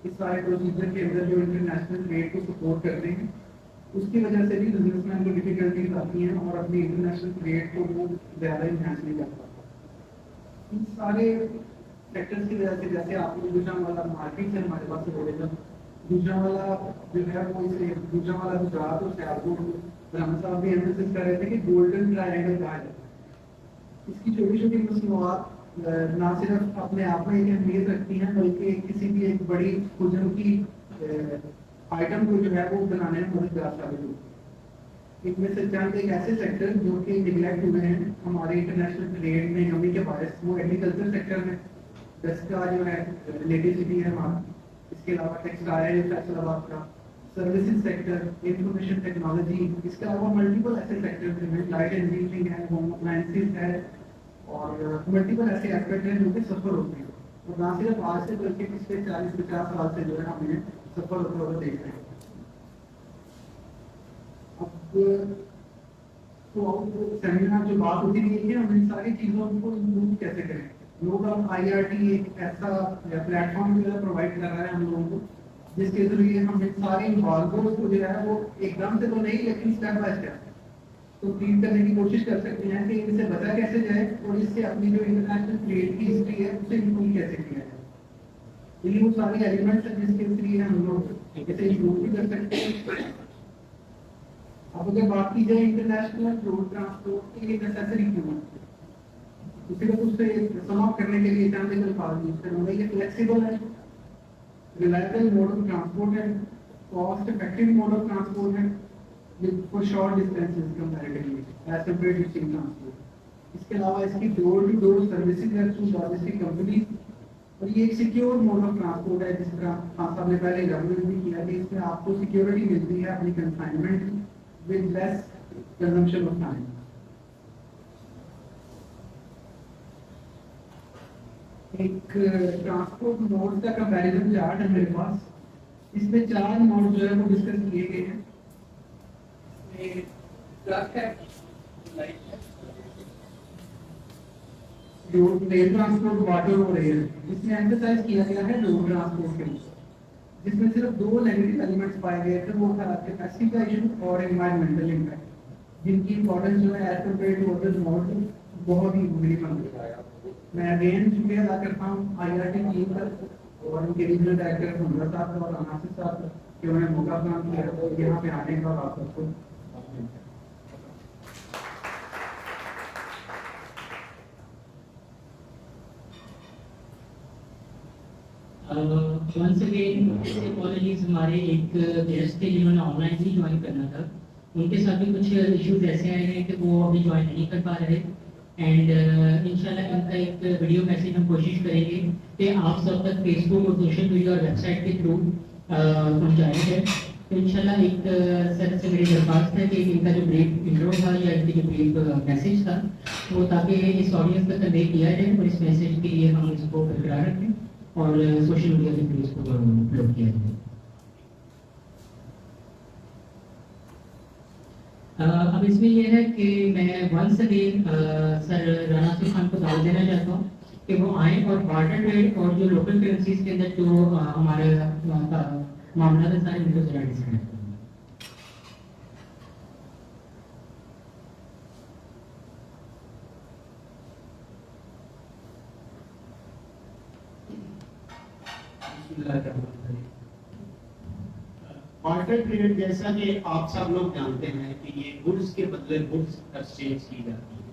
اس سارے پروسیجر کے اندر جو انٹرنیشنل ٹریڈ کو سپورٹ کرتے ہیں, اس کی وجہ سے بھی بزنس مین کو ڈیفیکلٹیز آتی ہیں اور اپنی انٹرنیشنل ٹریڈ کو وہ زیادہ انہینس نہیں کر پاتا. ان سارے فیکٹرز کی وجہ سے, جیسے آپ کو دوسرا والا مارکیٹ سے ہمارے پاس اویلیبل, دوسرا والا جو ہے وہ اسے دوسرا والا گجرات اور سیالکوٹ رحمت صاحب بھی ایمفسس کر رہے تھے کہ گولڈن ٹرائنگل کہا جاتا ہے. اس کی چھوٹی چھوٹی مصنوعات نہ صرف اپنے آپ میں ایک اہمیت رکھتی ہیں بلکہ کسی بھی ایک بڑی حجم کی آئٹم کو جو ہے وہ بنانے میں مددگار ثابت ہوتی ہے. ان میں سے چند ایک ایسے سیکٹر جو کہ نگلیکٹ ہوئے ہیں ہمارے انٹرنیشنل ٹریڈ میں کمی کے باعث, وہ ایگریکلچر سیکٹر میں جس کا جو ہے الیکٹریسٹی ہے ہمارا, اس کے علاوہ ٹیکسٹائل فیصل آباد کا, سروسز سیکٹر, انفارمیشن ٹیکنالوجی, اس کے علاوہ ملٹیپل ایسے سیکٹر ہیں, لائٹ انجینئرنگ ہے, ہوم اپلائنسز ہے اور ملٹیپل ایسے ایسپیکٹ ہیں جو کہ سفر ہوتے ہیں. اور نہ صرف آج سے بلکہ پچھلے 40-50 سال سے جو ہے ہمیں سفر ہوتے ہوئے دیکھ رہے ہیں. اب تو سیمینار جو بات ہوتی ہے کہ ہم ان ساری چیزوں کو امپروو کیسے کریں. لوگ اب آئی آر ٹی ایک ایسا پلیٹ فارم جو ہے پرووائڈ کر رہا ہے ہم لوگوں کو, جس کے ذریعے ہم ان سارے امبارگوز کو جو ہے وہ ایک دم سے تو نہیں لیکن اسٹیپ بائی اسٹیپ تو ٹریٹ کرنے کی کوشش کر سکتے ہیں کہ ان سے بچا کیسے جائے اور اس سے اپنی جو انٹرنیشنل ٹریڈ کی ہسٹری ہے اسے امپروو کیسے کیا جائے. یہ وہ سارے ایلیمنٹس ہیں جس کے ذریعے ہم لوگ اسے امپروو بھی کر سکتے ہیں. اب اگر بات کی جائے انٹرنیشنل روڈ ٹرانسپورٹ کی نیسیسری کیوں ہے, تو صرف اس سے سم اپ کرنے کے لیے چند ایک الفاظ یوز کروں گا. یہ فلیکسیبل ہے, ریلائبل موڈ آف ٹرانسپورٹ ہے, cost effective mode of transport ہے for short distances comparatively as compared to sea transport. اس کے علاوہ اس کی ڈور ٹو ڈور سروسز ہے تھرو لاجسٹک کمپنیز, اور یہ ایک سیکیور موڈ آف ٹرانسپورٹ ہے. جس طرح خان صاحب نے پہلے ریکمینڈ بھی کیا کہ اس میں آپ کو سیکیورٹی ملتی ہے اپنی confinement with less consumption of time. ایک ٹرانسپورٹ موڈ کا کمپیریزن چارٹ ہے میرے پاس. اس میں 4 موڈ جو ہے وہ ڈسکس کیے گئے ہیں. ٹرک ہے, ریل ٹرانسپورٹ, واٹر اور ریل. اس میں ایمفسائز کیا گیا ہے روڈ ٹرانسپورٹ کے اوپر, جس میں صرف 2 نیگیٹو ایلیمنٹس پائے گئے تھے, وہ تھا کیپیسٹی کا ایشو اور انوائرمنٹل امپیکٹ, جن کی امپورٹنس جو ہے as compare to other mode بہت ہی منیمل ہے. میں اگین شکریہ ادا کرتا ہوں آئی آر ٹی ٹیم پر اور ان کے ریجنل ڈائریکٹر حمزہ صاحب اور عناصر صاحب کہ انہوں نے موقع فراہم کیا یہاں پہ آنے کا. آپ سب کو once again apologies, ہمارے ایک گیسٹ تھے جنہوں نے آن لائن بھی جوائن کرنا تھا, ان کے ساتھ بھی کچھ ایشوز ایسے آئے ہیں کہ وہ ابھی جوائن نہیں کر پا رہے, اینڈ انشاءاللہ ان کا ایک ویڈیو میسیج ہم کوشش کریں گے کہ آپ سب تک فیس بک اور سوشل میڈیا اور ویب سائٹ کے تھرو پہنچائیں گے. تو انشاءاللہ ایک سر سے میری درخواست ہے کہ ان کا جو بریف انٹرو تھا یا ان کی جو بریف میسیج تھا وہ تاکہ اس آڈینس تک کنوے کیا جائے, اور اس میسیج کے لیے ہم اس کو برقرار رکھیں اور سوشل میڈیا کے تھرو اس کو اپلوڈ کیا جائے. اب اس میں یہ ہے کہ میں ونس اگین سر رانا صف خان کو دعوت دینا چاہتا ہوں کہ وہ آئیں اور بارٹر ٹریڈ اور جو لوکل کرنسیز کے اندر جو ہمارے معاملات ہیں سارے ان کو ذرا ڈسکس کریں. بارٹر ٹریڈ جیسا کہ آپ سب لوگ جانتے ہیں کہ یہ گڈس کے بدلے گڈس ایکسچینج کی جاتی ہے.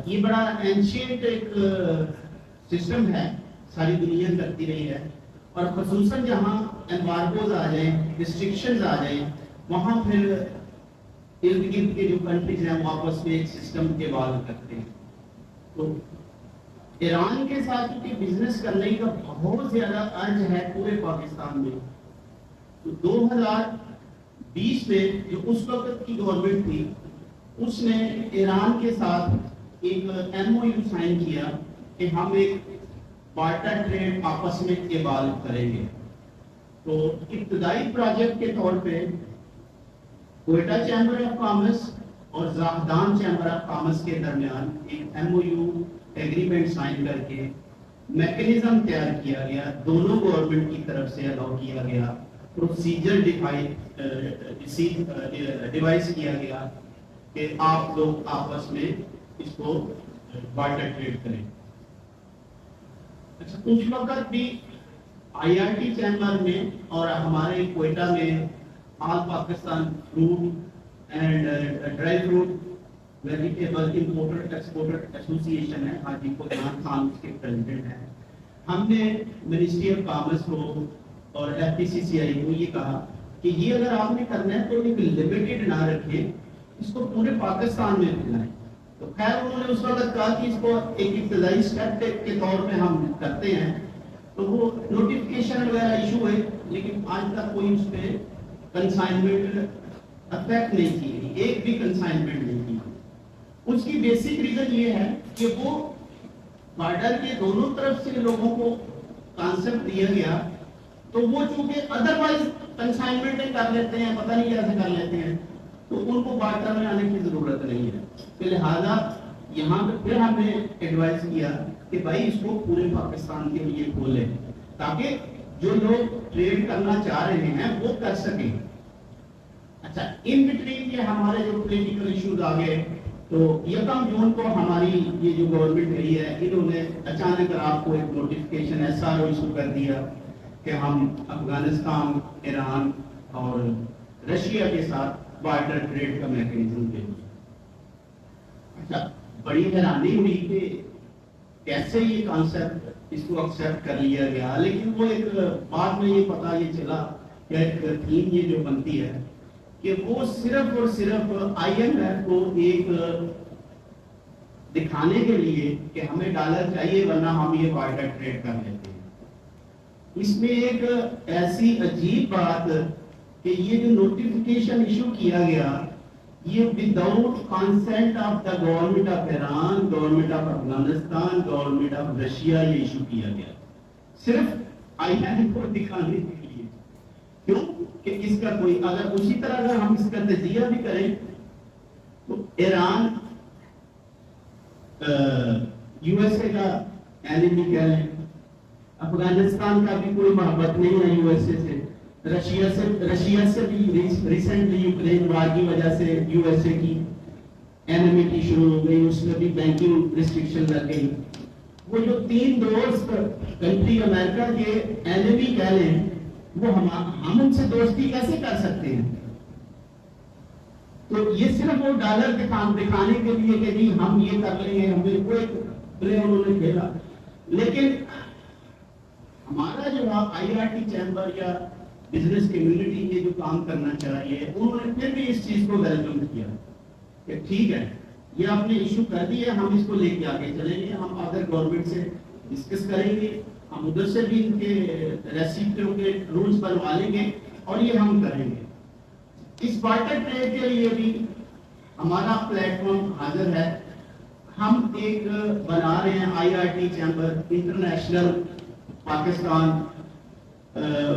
یہ بڑا اینشینٹ ایک سسٹم ہے, ساری دنیا کرتی رہی ہے, اور خصوصاً جہاں ایمبارگوز آ جائیں, ریسٹرکشنز آ جائیں, وہاں پھر ارد گرد کے جو کنٹریز ہیں وہ آپس میں ایک سسٹم کے بعد کرتے ہیں. تو ایران کے ساتھ کیونکہ بزنس کرنے کا بہت زیادہ ارج ہے پورے پاکستان میں, تو 2020 میں جو اس وقت کی گورنمنٹ تھی اس نے ایران کے ساتھ ایک ایم او یو سائن کیا کہ ہم ایک بارٹر ٹریڈ آپس میں ایبال کریں گے. تو ابتدائی پروجیکٹ کے طور پہ کوئٹہ چیمبر آف کامرس اور زاہدان چیمبر آف کامرس کے درمیان ایک M O U agreement sign کر کے میکنزم تیار کیا گیا, دونوں گورنمنٹ کی طرف سے الاؤ کیا گیا, پروسیجر ڈیوائس کیا گیا کہ آپ لوگ آپس میں اس کو بارٹر ٹریڈ کریں. اچھا, اس وقت بھی آئی آر ٹی چیمبر میں اور ہمارے کوئٹہ میں all Pakistan fruit and dry fruit vegetable importer exporter association ہے, حاجی فضان خان اس کے پریزیڈنٹ ہیں. ہم نے منسٹری آف کامرس کو اور ایف پی سی سی آئی کو یہ کہا کہ یہ اگر آپ نے کرنا ہے تو ایک لمیٹڈ نہ رکھیں, اس کو پورے پاکستان میں پھیلائیں. تو خیر انہوں نے اس وقت کہا کہ اس کو ایک ابتدائی اسٹیپ کے طور پہ ہم کرتے ہیں. تو وہ نوٹیفکیشن وغیرہ ایشو ہوئے, لیکن آج تک کوئی اس پہ کنسائنمنٹ افیکٹ نہیں کی گئی, ایک بھی کنسائنمنٹ نہیں کی. اس کی بیسک ریزن یہ ہے کہ وہ بارڈر کے دونوں طرف سے لوگوں کو کانسیپٹ دیا گیا, تو وہ چونکہ ادروائز کنسائنمنٹ کر لیتے ہیں, پتہ نہیں کیسے کر لیتے ہیں, تو ان کو بارٹر میں آنے کی ضرورت نہیں ہے. تو لہٰذا یہاں پہ پھر ہم نے ایڈوائز کیا کہ بھائی اس کو پورے پاکستان کے لیے کھولیں تاکہ جو لوگ ٹریڈ کرنا چاہ رہے ہیں وہ کر سکیں. اچھا, ان بٹوین یہ ہمارے جو پولیٹیکل ایشوز آ گئے, تو 1 جون کو ہماری یہ جو گورنمنٹ رہی ہے انہوں نے اچانک آپ کو ایک نوٹیفکیشن ایسا ایشو کر دیا کہ ہم افغانستان, ایران اور رشیا کے ساتھ بارٹر ٹریڈ کا میکنزم دیں. اچھا, بڑی حیرانی ہوئی کہ کیسے یہ کانسیپٹ اس کو ایکسیپٹ کر لیا گیا, لیکن وہ ایک بعد میں یہ پتا یہ چلا کہ ایک تھیم یہ جو بنتی ہے کہ وہ صرف اور صرف آئی ایم ایف کو ایک دکھانے کے لیے کہ ہمیں ڈالر چاہیے ورنہ ہم یہ بارٹر ٹریڈ کر لیتے ہیں. اس میں ایک ایسی عجیب بات کہ یہ جو نوٹیفکیشن ایشو کیا گیا یہ without consent of the government of Iran, government of Afghanistan, government of Russia یہ ایشو کیا گیا, صرف INA کو دکھانے کے لیے. کیوں کہ اس کا کوئی, اگر اسی طرح اگر ہم اس کا تجزیہ بھی کریں تو ایران USA کا اینیمی کہہ لیں, افغانستان کا بھی کوئی محبت نہیں ہے USA سے, رشیا سے بھی ریسنٹلی یوکرین وار کی وجہ سے USA کی اینیمیٹی شروع ہو گئی, اس میں بھی بینکنگ ریسٹرکشن لگ گئی. وہ جو 3 دوست کنٹری امریکہ کے اینیمی کہہ لیں, وہ ہم ان سے دوستی کیسے کر سکتے ہیں؟ تو یہ صرف وہ ڈالر دکھانے کے لیے کہ نہیں ہم یہ کر لیں گے, ہمیں کوئی پلے انہوں نے کھیلا. لیکن ہمارا جو IRT چیمبر یا بزنس کمیونٹی یہ جو کام کرنا چاہیے, انہوں نے پھر بھی اس چیز کو ویلکم کیا کہ ٹھیک ہے یہ آپ نے ایشو کر دی ہے, ہم اس کو لے کے آگے چلیں گے, ہم ادر گورنمنٹ سے ڈسکس کریں گے, ہم ادھر سے بھی ان کے ریسیپٹوں کے رولز بنوا لیں گے اور یہ ہم کریں گے. اس بارٹر ٹریڈ کے لیے بھی ہمارا پلیٹ فارم حاضر ہے. ہم ایک بنا رہے ہیں IRT chamber, international Pakistan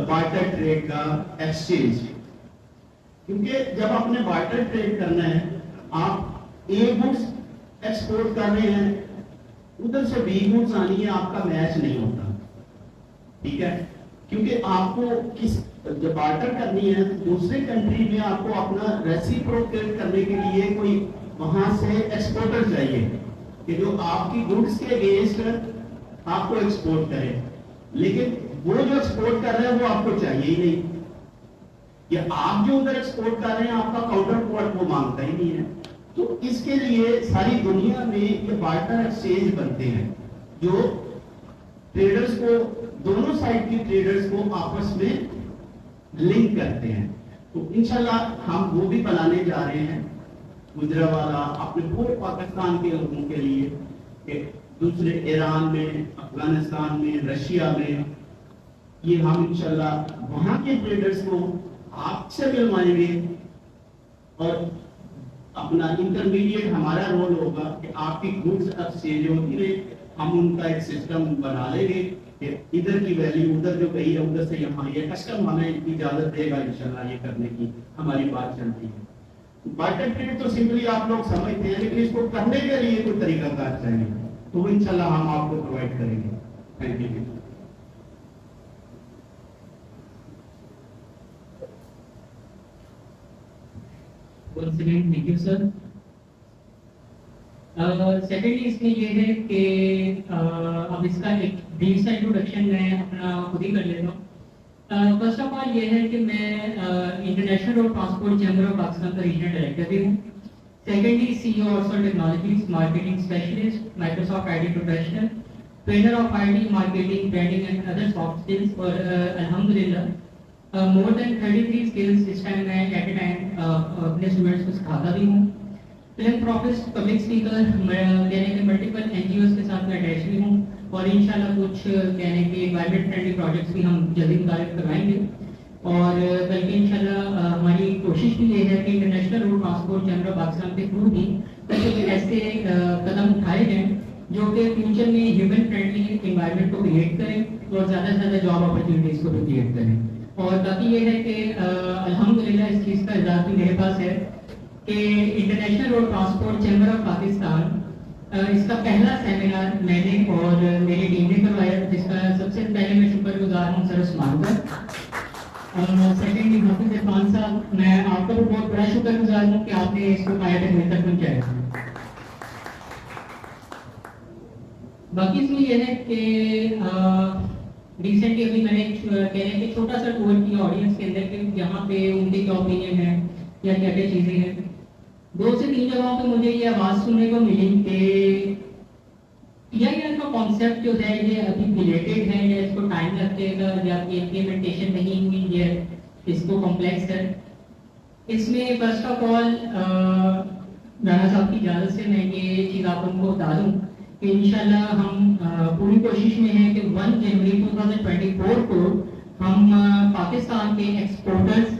barter trade کا ایکسچینج. کیونکہ جب آپ نے بارٹر ٹریڈ کرنا ہے, آپ A گڈس ایکسپورٹ کر رہے ہیں, ادھر سے B گڈس آنی ہے, آپ کا میچ نہیں ہوتا, ٹھیک ہے, کیونکہ آپ کو کس جب بارٹر کرنی ہے دوسرے کنٹری میں آپ کو اپنا ریسیپروکیٹ کرنے کے لیے کوئی وہاں سے ایکسپورٹر چاہیے کہ جو آپ کی گڈس کے اگینسٹ آپ کو ایکسپورٹ کرے. لیکن وہ جو ایکسپورٹ کر رہے ہیں وہ آپ کو چاہیے ہی نہیں, یا آپ جو ادھر ایکسپورٹ کر رہے ہیں آپ کا کاؤنٹر پارٹ وہ مانگتا ہی نہیں ہے. تو اس کے لیے ساری دنیا میں یہ بارٹر ایکسچینج بنتے ہیں جو ٹریڈرز کو, دونوں سائڈ کی ٹریڈرز کو آپس میں لنک کرتے ہیں. تو انشاءاللہ ہم وہ بھی بنانے جا رہے ہیں گجرانوالہ اپنے پورے پاکستان کے لوگوں کے لیے, کہ دوسرے ایران میں, افغانستان میں, رشیا میں, یہ ہم انشاءاللہ وہاں کے ٹریڈرز کو آپ سے ملوائیں گے, اور اپنا انٹرمیڈیٹ ہمارا رول ہوگا کہ آپ کی گڈس ایکسچینج ہوتی رہے, ہم ان کا ایک سسٹم بنا لیں گے کہ ادھر کی ویلیو ادھر جو کہی ہے ادھر سے یہاں, یہ کسٹم ہمیں اجازت دے گا انشاءاللہ یہ کرنے کی, ہماری بات چلتی ہے. بارٹر ٹریڈ تو سمپلی آپ لوگ سمجھتے ہیں, لیکن اس کو کرنے کے لیے کوئی طریقہ کار چاہیے, تو وہ انشاءاللہ ہم آپ کو پرووائڈ کریں گے. Thank you. Once again, thank you, sir. Secondly, اس میں یہ ہے کہ اب اس کا ایک brief سا introduction میں اپنا خود ہی کر لیتا ہوں. فرسٹ آف آل یہ ہے کہ میں international road transport chamber of Pakistan کا ریجنل ڈائریکٹر بھی ہوں. Secondly CEO Arsal technologies, marketing specialist, Microsoft IT professional, trainer of IT marketing, branding and other soft skills, اور الحمدللہ مور دین 33 اسکلس اس ٹائم میں ایٹ اے ٹائم اپنے students کو سکھاتا بھی ہوں. فلانتھراپسٹ, پبلک اسپیکر, کہنے کے ملٹیپل NGOs کے ساتھ میں اٹیچ بھی ہوں, اور انشاءاللہ کچھ کہنے کے انوائرمنٹ فرینڈلی پروجیکٹس بھی ہم جلدی متعارف کروائیں گے. اور بلکہ انشاءاللہ ہماری کوشش بھی یہ ہے کہ international road transport chamber of Pakistan کے تھرو بھی کچھ ایسے قدم اٹھائے جائیں جو کہ فیوچر میں ہیومن فرینڈلی انوائرمنٹ کو کریٹ کریں اور زیادہ سے زیادہ جاب اپرچونیٹیز کو بھی کریٹ کریں. اور باقی یہ ہے کہ الحمدللہ اس چیز کا اعزاز بھی میرے پاس ہے کہ international road transport chamber of Pakistan اس کا پہلا سیمینار میں نے اور میری ٹیم نے کروایا, جس کا سب سے پہلے میں شکر گزار ہوں سر عثمان کا. سیکنڈلی حافظ عرفان صاحب, میں آپ کا بھی بہت بڑا شکر گزار ہوں کہ آپ نے اس کو پایا تک میرے تک پہنچایا. باقی اس میں یہ ہے کہ ریسنٹلی ابھی میں نے کہنے کہ چھوٹا سا ٹور کیا آڈینس کے اندر کہ یہاں پہ ان کے کیا اوپینین ہے یا کیا کیا چیزیں ہیں. 2 سے 3 جگہوں پہ مجھے یہ آواز سننے کو ملی کہ یا کا کانسیپٹ جو ہے یہ ابھی ڈیلیٹڈ ہے, یا اس کو ٹائم لگے گا, یا کہ امپلیمنٹیشن نہیں ہوئی ہے, اس کو کمپلیکس ہے. اس میں فرسٹ آف آل رانا صاحب کی اجازت سے میں یہ چیز آپ کو بتا دوں کہ انشاءاللہ ہم پوری کوشش میں ہیں کہ 1 جنوری 2024 کو ہم پاکستان کے exporters,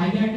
IRT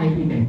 IPBEX।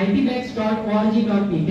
IPBEX.org.pk।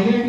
IRT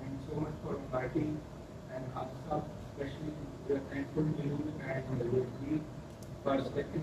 Thanks so much for inviting, and also especially we are thankful to you and the perspective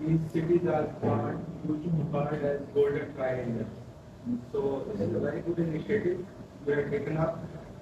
these cities are used to be called as golden triangle. So this is a very good initiative we have taken up.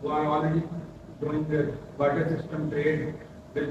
who are already doing the barter system trade with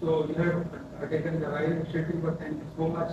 So you have taken the right initiative, but thank you so much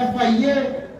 FIA,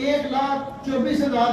1,24,000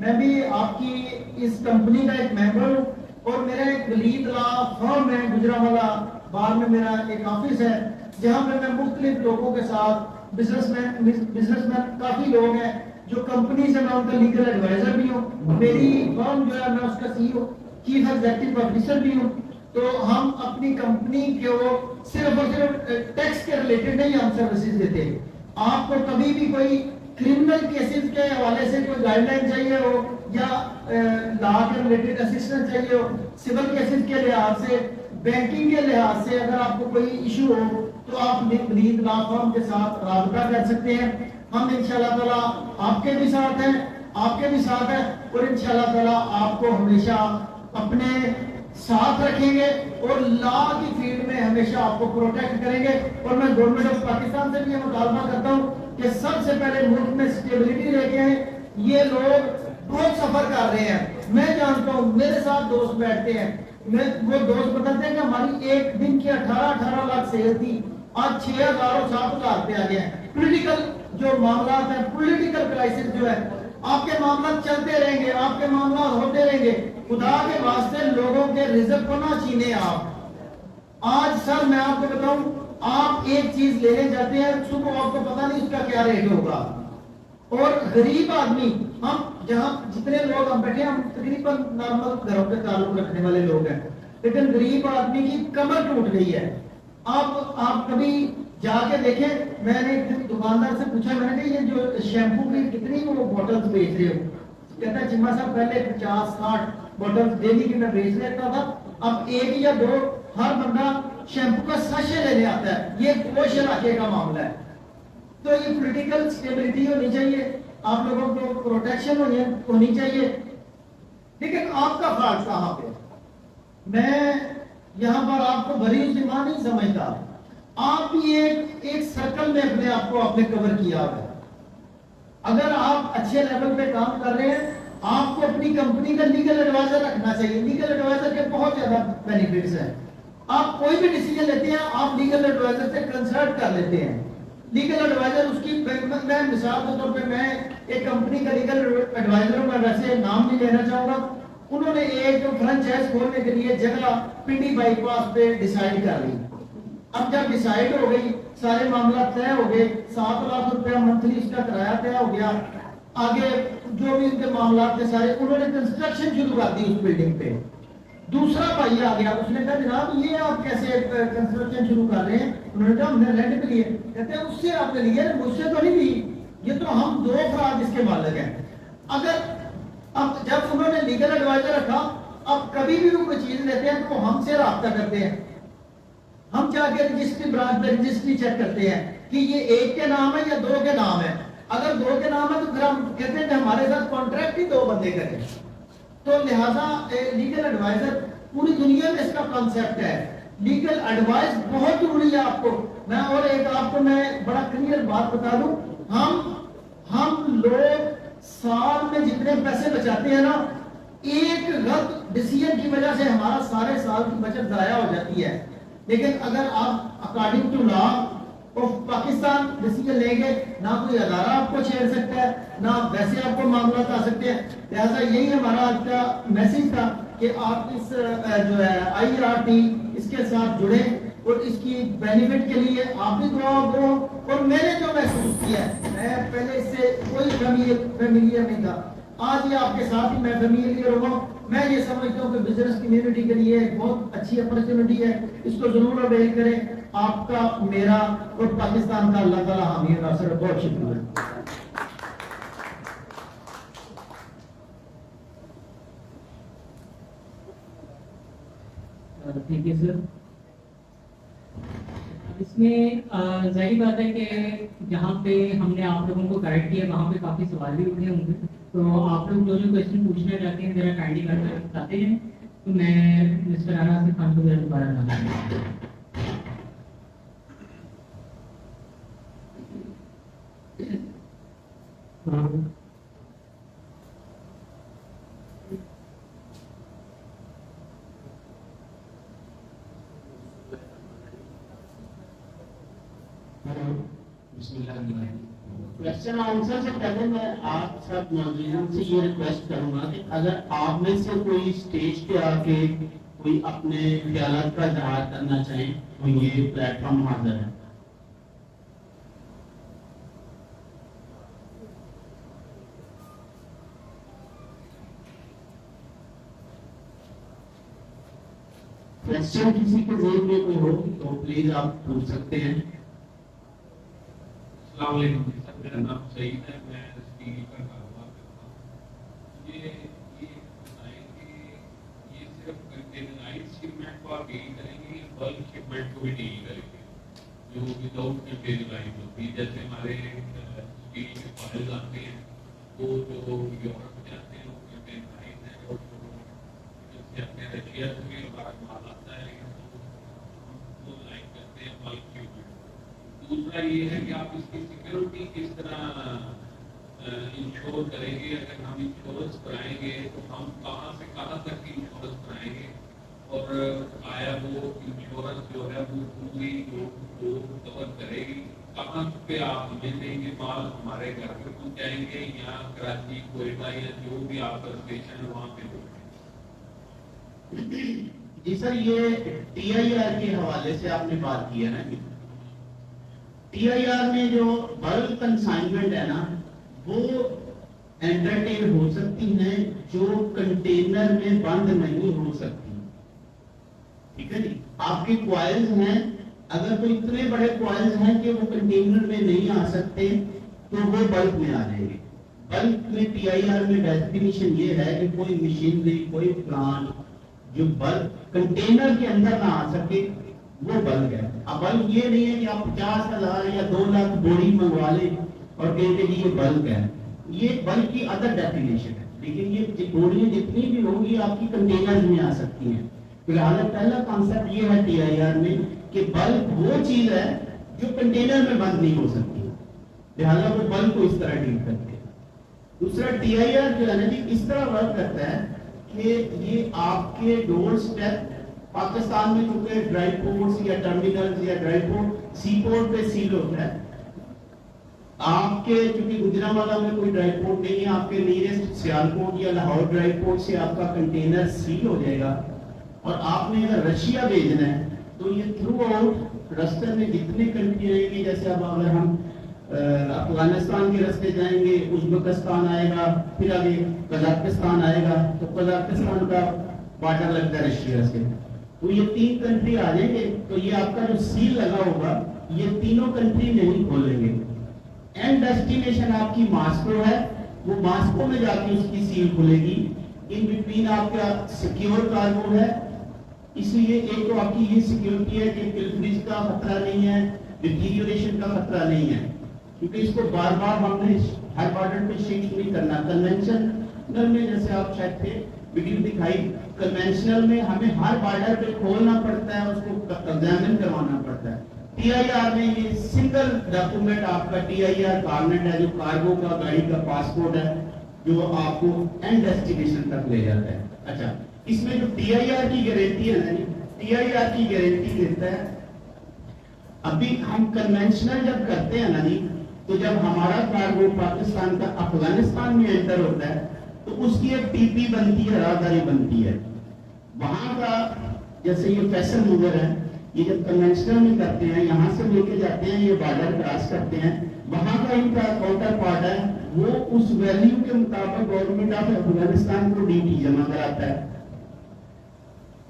میں بھی آپ کی اس company کا ایک ممبر ہوں اور میرا ایک ولید لا فرم ہے گجرانوالہ بار میں میرا ایک آفس ہے جہاں پہ میں مختلف لوگوں کے ساتھ بزنس مین کافی لوگ ہیں جو کمپنی سے میں ان کا لیگل ایڈوائزر بھی ہوں. میری فرم جو ہے میں اس کا CEO چیف ایگزیکٹو آفیسر بھی ہوں. تو ہم اپنی کمپنی کو صرف اور صرف ٹیکس کے ریلیٹڈ نہیں ہم سروسز دیتے. آپ کو کبھی بھی کوئی کرمنل کیسز کے حوالے سے کوئی گائیڈ لائن چاہیے ہو یا لا کے ریلیٹڈ اسسٹنس چاہیے ہو, سول کیسز کے لحاظ سے, بینکنگ کے لحاظ سے اگر آپ کو کوئی ایشو ہو تو آپ ولید لا فرم کے ساتھ رابطہ کر سکتے ہیں. ہم انشاءاللہ تعالی آپ کے بھی ساتھ ہیں, آپ کے بھی ساتھ ہیں اور انشاءاللہ تعالی آپ کو ہمیشہ اپنے ساتھ رکھیں گے اور لا کی فیلڈ میں ہمیشہ آپ کو پروٹیکٹ کریں گے. اور میں گورنمنٹ آف پاکستان سے بھی یہ مطالبہ کرتا ہوں کہ سب سے پہلے ملک میں سٹیبلٹی لے کے آئیں. یہ لوگ بہت سفر کر رہے ہیں, میں جانتا ہوں, میرے ساتھ دوست بیٹھتے ہیں, وہ دوست بتاتے ہیں کہ ہماری ایک دن کی 18 لاکھ سیل تھی, آج 6,000 اور 7,000 پہ آ گیا ہے. پولیٹیکل جو معاملات ہیں, پولیٹیکل کرائسس جو ہے, آپ کے معاملات چلتے رہیں گے, آپ کے معاملات ہوتے رہیں گے. خدا کے واسطے لوگوں کے رزق کو نہ چھینے آپ. آج سر میں آپ کو بتاؤں, آپ ایک چیز لینے جاتے ہیں, صبح آپ کو پتا نہیں اس کا کیا ریٹ ہوگا. اور غریب آدمی, ہم جہاں جتنے لوگ ہم بیٹھے ہیں ہم تقریباً نارمل گھروں کے تعلق رکھنے والے لوگ ہیں, لیکن غریب آدمی کی کمر ٹوٹ گئی ہے. آپ کبھی جا کے دیکھیں, میں نے دکاندار سے پوچھا, میں نے کہا یہ جو شیمپو کی کتنی وہ بوٹلز بیچ رہے ہو؟ کہتا ہے چما صاحب پہلے 50-60 بوٹلز ڈیلی کی میں بیچ لیتا تھا, اب 1 یا 2 ہر بندہ شیمپو کا ساشے لینے آتا ہے. یہ 2 علاقے کا معاملہ ہے. تو یہ پولیٹیکل سٹیبلٹی ہونی چاہیے, آپ لوگوں کو پروٹیکشن ہونی چاہیے. لیکن آپ کا فرض کہاں پہ؟ میں یہاں پر آپ کو بھری ذمہ نہیں سمجھتا. آپ بھی ایک سرکل میں اپنے آپ کو آپ نے کور کیا ہے. اگر آپ اچھے لیول پہ کام کر رہے ہیں, آپ کو اپنی کمپنی کا لیگل ایڈوائزر رکھنا چاہیے. لیگل ایڈوائزر کے بہت زیادہ بینیفٹس ہیں. آپ کوئی بھی ڈیسیجن لیتے ہیں, آپ لیگل ایڈوائزر سے کنسلٹ کر لیتے ہیں. لیگل ایڈوائزر اس کی, میں مثال کے طور پہ میں ایک کمپنی کا لیگل ایڈوائزر ہوں, میں ویسے نام نہیں لینا چاہوں گا. انہوں نے ایک فرنچائز کھولنے کے لیے جگہ پنڈی بائی پاس پہ ڈیسائیڈ کر لی. اب جب ڈیسائیڈ ہو گئی, سارے معاملات طے ہو گئے, 7 لاکھ روپیہ منتھلی اس کا کرایہ طے ہو گیا, آگے جو بھی ان کے معاملات تھے سارے, انہوں نے کنسٹرکشن شروع کر دی اس بلڈنگ پہ. دوسرا بھائی آ گیا, اس نے کہا جناب یہ آپ کیسے کنسٹرکشن شروع کر رہے ہیں؟ انہوں نے کہا ہم نے رینٹ پہ لیے. کہتے ہیں اس سے آپ نے لیے, مجھ سے تو نہیں لی, یہ تو ہم 2 افراد اس کے مالک ہیں. اگر اب جب انہوں نے لیگل ایڈوائزر رکھا, اب کبھی بھی وہ کوئی چیز لیتے ہیں تو ہم سے رابطہ کرتے ہیں. ہم جا کے رجسٹری برانچ پہ رجسٹری چیک کرتے ہیں کہ یہ 1 کے نام ہے یا 2 کے نام ہے. اگر 2 کے نام ہے تو پھر ہم کہتے ہیں کہ ہمارے ساتھ کانٹریکٹ ہی 2 بندے کریں. تو لہذا لیگل ایڈوائزر پوری دنیا میں اس کا کانسیپٹ ہے. لیگل ایڈوائز بہت ضروری ہے آپ کو. میں اور ایک آپ کو میں بڑا کلیئر بات بتا دوں, ہم لوگ سال میں جتنے پیسے بچاتے ہیں نا, ایک غلط ڈیسیجن کی وجہ سے ہمارا سارے سال کی بچت ضائع ہو جاتی ہے. لیکن اگر آپ according to law of Pakistan decision لیں گے, نہ کوئی ادارہ آپ کو چھیڑ سکتا ہے, نہ ویسے آپ کو معاملات آ سکتے ہیں. لہٰذا یہی ہمارا آج کا میسج تھا کہ آپ اس جو ہے IRT اس کے ساتھ جڑیں اور اس کی بینیفٹ کے لیے آپ بھی دعا کرو. اور میں نے جو محسوس کیا ہے, میں پہلے اس سے کوئی فیملیئر نہیں تھا, آج یہ آپ کے ساتھ ہی میں فیملیئر ہوا. میں یہ سمجھتا ہوں کہ بزنس کمیونٹی کے لیے بہت اچھی اپرچونٹی ہے, اس کو ضرور اویل کریں. آپ کا, میرا اور پاکستان کا اللہ تعالیٰ حامی و ناصر. بہت شکریہ. Thank you sir. اس میں ظاہر بات ہے کہ جہاں پہ ہم نے آپ لوگوں کو کریکٹ کیا وہاں پہ کافی سوال بھی اٹھے ہوں گے. تو آپ لوگ جو کوشچن پوچھنا چاہتے ہیں ذرا کائنڈلی کر بتاتے ہیں, تو میں مسٹر رانا آصف خان کو ذرا دوبارہ بتاتا ہوں. بسم اللہ الرحمن الرحیم. کوشچن آنسر سے پہلے میں آپ سب موجودین سے یہ ریکویسٹ کروں گا کہ اگر آپ میں سے کوئی اسٹیج پہ آ کے کوئی اپنے خیالات کا اظہار کرنا چاہیں تو یہ پلیٹ فارم حاضر ہے. کوشچن کسی کے ذہن میں کوئی ہو تو پلیز آپ پوچھ سکتے ہیں. السلام علیکم سر، میرا نام سعید ہے، میں اسٹیل کا کاروبار کرتا ہوں. یہ بتائیں کہ یہ صرف کنٹینرائز شپمنٹ کو آپ ڈیل کریں گے یا بلک شپمنٹ کو بھی ڈیل کریں گے جو وداؤٹ کنٹینرائز ہوتی ہے؟ جیسے ہمارے اسٹیل کے فائلز آتے ہیں وہ جو یورپ جاتے ہیں وہ کنٹینرائز ہیں، اور جو اپنے رشیا سے بھی مال آتا ہے وہ لائک کرتے ہیں بلک شپمنٹ. دوسرا یہ ہے کہ آپ اس کی سیکیورٹی کس طرح انشور کریں گے؟ اگر ہم انشورنس کرائیں گے تو ہم کہاں سے کہاں تک کی انشورنس کرائیں گے، اور آیا وہ انشورنس جو ہے وہ پوری جو کور کرے گی؟ کہاں پہ آپ ہمیں دیں گے مال؟ ہمارے گھر پہ پہنچائیں گے یا کراچی کوئٹہ یا جو بھی آپ کا اسٹیشن ہے وہاں پہ دیں گے؟ جی سر، یہ ٹی آئی آر کے حوالے سے آپ نے بات کی ہے نا. ٹی آئی آر میں جو بلک کنسائنمنٹ ہے نا وہ انٹرٹین ہو سکتی ہیں جو کنٹینر میں بند نہیں ہو سکتی. ٹھیک ہے جی، آپ کے کوائلز ہیں، اگر کوئی اتنے بڑے کوائلز ہیں کہ وہ کنٹینر میں نہیں آ سکتے تو وہ بلک میں آ جائیں گے. بلک میں ٹی آئی آر میں ڈیفینیشن یہ ہے کہ کوئی مشینری، کوئی پلانٹ جو بلک کنٹینر کے اندر نہ آ سکے وہ بلک ہے. اب بلک یہ نہیں ہے کہ آپ 50,000 یا 2 لاکھ بوری منگوا لیں اور کہیں کہ یہ بلک ہے. یہ بلک کی ادر ڈیفینیشن ہے، لیکن یہ بوریاں جتنی بھی ہوں گی آپ کی کنٹینر میں آ سکتی ہیں. لہٰذا پہلا کانسیپٹ یہ ہے ٹی آئی آر میں کہ بلک وہ چیز ہے جو کنٹینر میں بند نہیں ہو سکتی، لہٰذا وہ بلک کو اس طرح ڈیل کرتے ہیں. دوسرا ٹی آئی آر جو ہے نا جی اس طرح ورک کرتا ہے کہ یہ آپ کے ڈور اسٹیپ پاکستان میں چونکہ ڈرائی پورٹس یا ٹرمینلز یا ڈرائی پورٹ سی پورٹ پہ سیل ہوتا ہے. آپ کے چونکہ گجرانوالہ میں کوئی ڈرائی پورٹ نہیں ہے، آپ کے نیئرسٹ سیالکوٹ یا لاہور ڈرائی پورٹ سے آپ کا کنٹینر سیل ہو جائے گا. اور آپ نے اگر رشیا بھیجنا ہے تو یہ تھرو آؤٹ رستے میں جتنے کنٹری آئیں گی، جیسے اب اگر ہم افغانستان کے راستے جائیں گے، ازبکستان آئے گا، پھر آگے قزاقستان آئے گا، تو قزاقستان کا بارڈر لگتا ہے رشیا سے، تو یہ 3 کنٹری آ جائیں گے تو یہ آپ کا جو سیل لگا ہوگا یہ تینوں کنٹری نہیں کھولیں گے. اینڈ ڈیسٹینیشن آپ کی ماسکو ہے، وہ ماسکو میں جا کے اس کی سیل کھلے گی. ان بٹوین آپ کا سیکیور کارگو ہے، اس لیے ایک تو آپ کی یہ سیکیورٹی ہے کہ پلفریج کا خطرہ نہیں ہے، ڈیٹیریوریشن کا خطرہ نہیں ہے، کیونکہ اس کو بار بار ہم نے ہر بارڈر پہ شفٹ نہیں کرنا. کنونشنل میں جیسے آپ شاید تھے ویڈیو دکھائی، کنونشنل میں ہمیں ہر بارڈر پہ کھولنا پڑتا ہے، اس کو ایگزامن کروانا پڑتا ہے. ٹی آئی آر میں یہ سنگل ڈاکومنٹ آپ کا ٹی آئی آر کارنٹ ہے، جو کارگو کا گاڑی کا پاسپورٹ ہے، جو آپ کو اینڈ ڈیسٹینیشن تک لے جاتا ہے. اچھا، اس میں جو ٹی آئی آر کی گارنٹی ہے نا، ٹی آئی آر کی گارنٹی دیتا ہے. ابھی ہم کنونشنل جب کرتے ہیں نا جی، تو جب ہمارا کارگو پاکستان کا افغانستان میں انٹر ہوتا ہے تو اس کی ایک ٹی پی بنتی ہے، راہداری بنتی ہے. وہاں کا جیسے یہ فیصل موور ہے، یہ جب کنونشنل میں کرتے ہیں، یہاں سے لے کے جاتے ہیں، یہ بارڈر کراس کرتے ہیں، وہاں کا ان کا کاؤنٹر پارٹ ہے، وہ اس ویلیو کے مطابق گورنمنٹ آف افغانستان کو ڈی ٹی جمع کراتا ہے.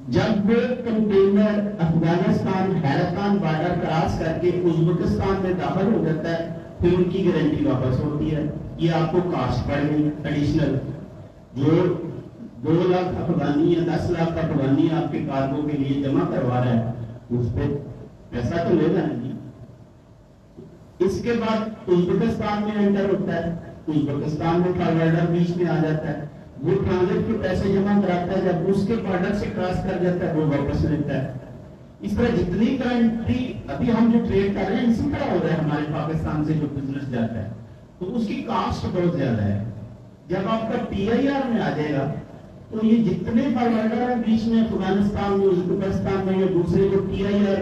جب کنٹینر افغانستان حیرتان بارڈر کراس کر کے ازبکستان میں داخل ہو جاتا ہے، پھر ان کی گارنٹی واپس ہوتی ہے. یہ آپ کو کاسٹ پڑ گئی ایڈیشنل، جو 2 لاکھ افغانی یا 10 لاکھ افغانی آپ کے کارگو کے لیے جمع کروا رہا ہے، اس پہ پیسہ تو لے گا نا جی. اس کے بعد ازبکستان میں انٹر ہوتا ہے، ازبکستان میں فارورڈر بیچ میں آ جاتا ہے، وہ ٹرانزٹ کے پیسے جمع کراتا ہے، جب اس کے بارڈر سے کراس کر جاتا ہے وہ واپس لیتا ہے. اس طرح جتنی کنٹری ابھی ہم جو ٹریڈ کر رہے ہیں اسی طرح ہو رہا ہے. ہمارے پاکستان سے جو بزنس جاتا ہے تو اس کی کاسٹ بہت زیادہ ہے. جب آپ کا ٹی آئی آر میں آ جائے گا تو یہ جتنے فارورڈر ہیں بیچ میں افغانستان میں، ازبکستان میں، یا دوسرے جو ٹی آئی آر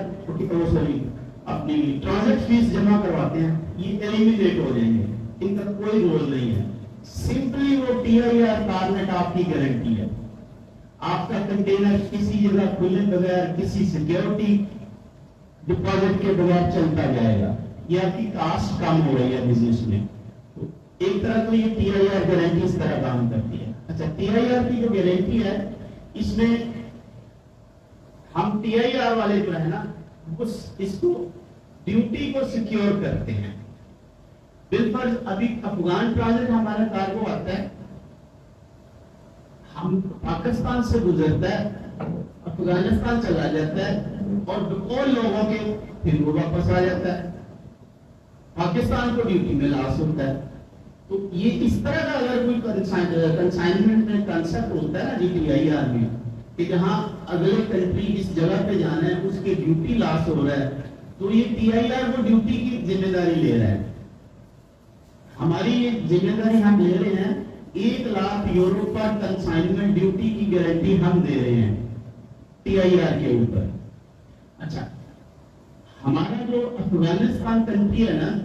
اپنی ٹرانزٹ فیس جمع کرواتے ہیں، یہ ایلیمینیٹ ہو جائیں گے. ان کا کوئی رول نہیں ہے. سمپلی وہ TIR فارمیٹ آپ کی گارنٹی ہے. آپ کا کنٹینر کسی جگہ کھلے بغیر کسی سیکیورٹی ڈپازٹ کے بغیر چلتا جائے گا. یہ آپ کی کاسٹ کم ہو رہی ہے بزنس میں. ایک طرح تو یہ TIR گارنٹی اس طرح کام کرتی ہے. اچھا TIR کی جو گارنٹی ہے اس میں ہم TIR والے جو ہے نا اس کو ڈیوٹی کو سیکیور کرتے ہیں. بالفرض ابھی افغان ٹرانزٹ ہمارا کارگو آتا ہے, ہم پاکستان سے گزرتا ہے, افغانستان چلا جاتا ہے اور بقول لوگوں کے پھر وہ واپس آ جاتا ہے. پاکستان کو ڈیوٹی میں لاس ہوتا ہے. تو یہ اس طرح کا اگر کوئی کنسائنمنٹ میں کنسپٹ ہوتا ہے نا TIR میں کہ جہاں اگلے کنٹری اس جگہ پہ جانا ہے اس کی ڈیوٹی لاس ہو رہا ہے, تو یہ TIR وہ ڈیوٹی کی ذمہ داری لے رہا ہے. ہماری یہ ذمہ داری ہم لے رہے ہیں, 1 لاکھ یورو پر کنسائنمنٹ ڈیوٹی کی گارنٹی ہم دے رہے ہیں TIR کے اوپر. اچھا ہمارا جو افغانستان کنٹری ہے نا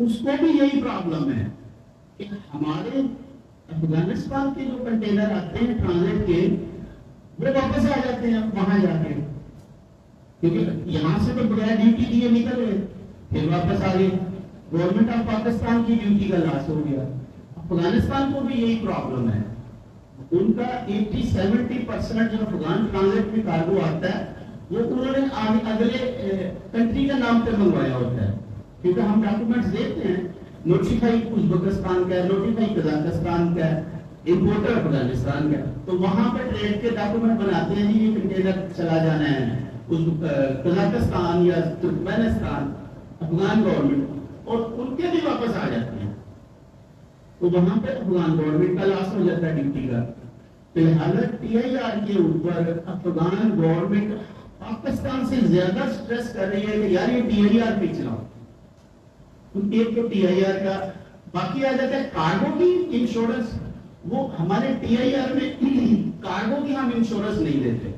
اس کو بھی یہی پرابلم ہے کہ ہمارے افغانستان کے جو کنٹینر آتے ہیں ٹرانزٹ کے وہ واپس آ جاتے ہیں وہاں جا کے, کیونکہ یہاں سے تو بغیر ڈیوٹی دیے نکل گئے پھر واپس آ گئے. گورنمنٹ آف پاکستان کی ڈیوٹی کا لاس ہو گیا. افغانستان کو بھی یہی پرابلم ہے. ان کا 80-70% جو افغان ٹرانزٹ میں کارگو آتا ہے وہ انہوں نے اگلے کنٹری کا نام پہ منگوایا ہوتا ہے, کیونکہ ہم ڈاکومنٹس دیتے ہیں نوٹیفائی ازبکستان کا ہے, نوٹیفائی قزاقستان کا ہے, امپورٹر افغانستان کا, تو وہاں پہ ٹریڈ کے ڈاکومنٹ بناتے ہیں جی یہ کنٹینر چلا جانا ہے قزاقستان یا ترکمانستان, افغان گورنمنٹ, اور ان کے بھی واپس آ جاتے ہیں. تو وہاں پہ افغان گورنمنٹ کا لاس ہو جاتا ہے ڈیوٹی کا. فلحال TIR کے اوپر افغان گورنمنٹ پاکستان سے زیادہ سٹریس کر رہی ہے کہ یار یہ TIR پہ چلاؤ. ایک تو TIR کا باقی آ جاتا ہے کارگو کی انشورنس. وہ ہمارے TIR میں کارگو کی ہم انشورنس نہیں دیتے.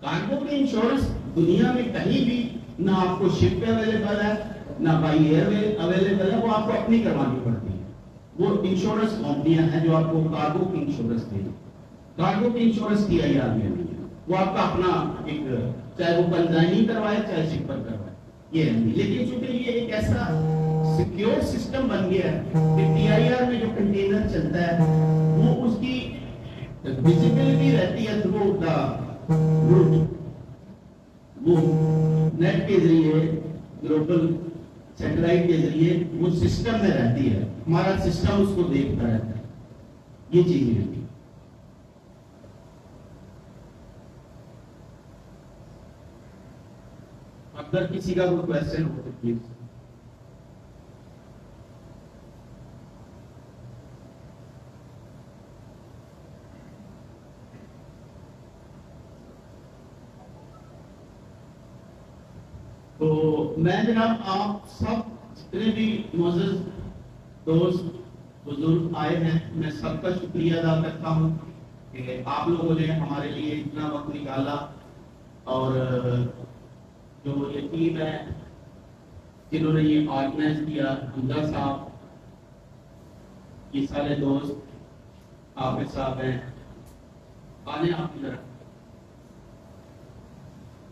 کارگو کی انشورنس دنیا میں کہیں بھی نہ آپ کو شپ پہ اویلیبل ہے نہ بائی ایئر اویلیبل ہے, وہ آپ کو اپنی کروانی پڑتی ہے. وہ انشورنس کمپنیاں ہیں جو آپ کو کارگو کی انشورنس دیں. کارگو کی انشورنس TIR میں نہیں ہے, وہ آپ کا اپنا ایک, چاہے وہ کنزائنی کروائے چاہے شپر کروائے, یہ ہے. لیکن چونکہ یہ ایک ایسا سیکیور سسٹم بن گیا ہے کہ TIR میں جو کنٹینر چلتا ہے وہ اس کی ویزیبلٹی رہتی ہے تھرو دا روٹ, وہ نیٹ کے ذریعے گلوبل سیٹلائٹ کے ذریعے وہ سسٹم میں رہتی ہے. ہمارا سسٹم اس کو دیکھتا رہتا ہے. یہ چیزیں ہیں. اگر کسی کا کوئی کوشچن ہو تو پلیز. تو میں جناب آپ سب جتنے بھی معزز دوست بزرگ آئے ہیں میں سب کا شکریہ ادا کرتا ہوں کہ آپ لوگوں نے ہمارے لیے اتنا وقت نکالا, اور جو یہ ٹیم ہے جنہوں نے یہ آرگنائز کیا, حمزہ صاحب, یہ سارے دوست, عابد صاحب ہیں, آنے آپ کی طرف,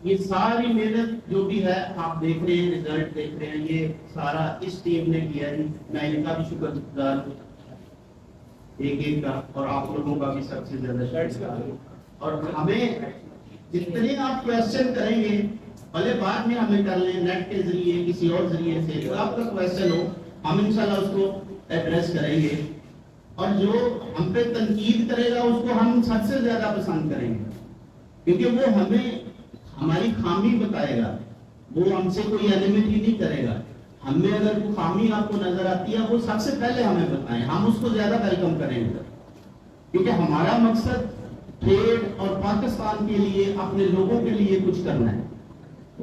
یہ ساری محنت جو بھی ہے آپ دیکھ رہے ہیں, رزلٹ دیکھ رہے ہیں, یہ سارا اس ٹیم نے کیا ہے. میں ان کا بھی شکر گزار ہوں ایک کا, اور آپ لوگوں کا بھی سب سے زیادہ شکر. اور ہمیں جتنے آپ کوشچن کریں گے بھلے بعد میں ہمیں کر لیں, نیٹ کے ذریعے کسی اور ذریعے سے, جو آپ کا کوشچن ہو ہم انشاءاللہ اس کو ایڈریس کریں گے. اور جو ہم پہ تنقید کرے گا اس کو ہم سب سے زیادہ پسند کریں گے, کیونکہ وہ ہمیں ہماری خامی بتائے گا, وہ ہم سے کوئی انیمیٹی نہیں کرے گا. ہمیں اگر کوئی خامی آپ کو نظر آتی ہے وہ سب سے پہلے ہمیں بتائیں, ہم اس کو زیادہ ویلکم کریں گے, کیونکہ ہمارا مقصد ٹریڈ اور پاکستان کے لیے اپنے لوگوں کے لیے کچھ کرنا ہے.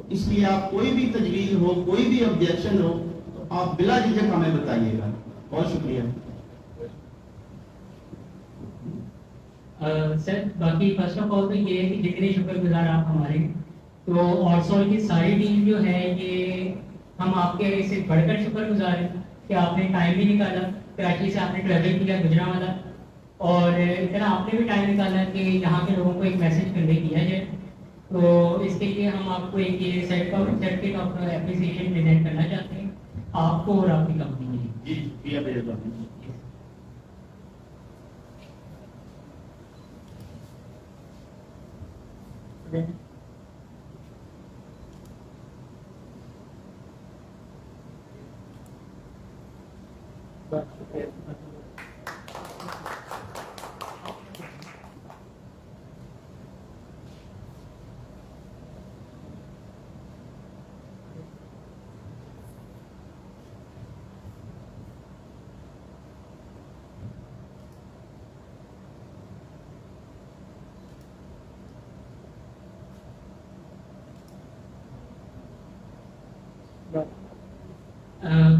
اس لیے آپ کوئی بھی تجویز ہو, کوئی بھی آبجیکشن ہو تو آپ بلا جھجک ہمیں بتائیے گا. بہت شکریہ. سر باقی فرسٹ آف آل تو یہ ہے کہ جتنے شکر گزار آپ ہمارے, تو اور سال کی ساری ٹیم جو ہے یہ ہم آپ کے سے بڑھ کر شکر گزار ہیں. کہ آپ نے ٹائم بھی نکالا، کراچی سے آپ نے ٹریول کیا گجرانوالہ، اور اتنا آپ نے بھی ٹائم نکالا کہ یہاں کے لوگوں کو ایک میسج کنوے کیا جائے. تو اس کے لیے ہم آپ کو ایک یہ سرٹیفکیٹ آف اپریسیشن پریزنٹ کرنا چاہتے ہیں آپ کو اور آپ کی کمپنی کو. جی شکریہ میرے بھائی.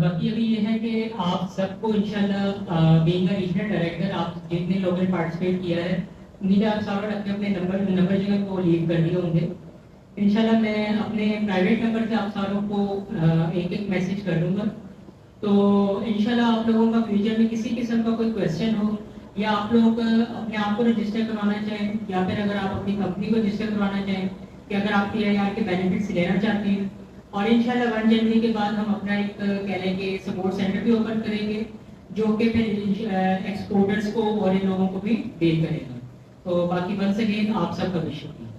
باقی ابھی یہ ہے کہ آپ سب کو انشاءاللہ بینگ اے ریجنل ڈائریکٹر آپ جتنے لوگوں نے پارٹیسپیٹ کیا ہے انہیں آپ سارے اپنے اپنے نمبر جو ہے وہ لیو کر دیے ہوں گے. انشاءاللہ میں اپنے پرائیویٹ نمبر سے آپ ساروں کو ایک ایک میسج کر دوں گا. تو انشاءاللہ آپ لوگوں کا فیوچر میں کسی قسم کا کوئی کویشچن ہو یا آپ لوگ اپنے آپ کو رجسٹر کروانا چاہیں یا پھر اگر آپ اپنی کمپنی کو رجسٹر کروانا چاہیں کہ اگر آپ PIR کے بینیفٹس لینا چاہتے ہیں. اور انشاءاللہ 1 جنوری کے بعد ہم اپنا ایک کہہ لیں کہ سپورٹ سینٹر بھی اوپن کریں گے جو کہ پھر ایکسپورٹرز کو اور ان لوگوں کو بھی ڈیل کرے گا. تو باقی ونس اگین آپ سب کا بھی شکریہ.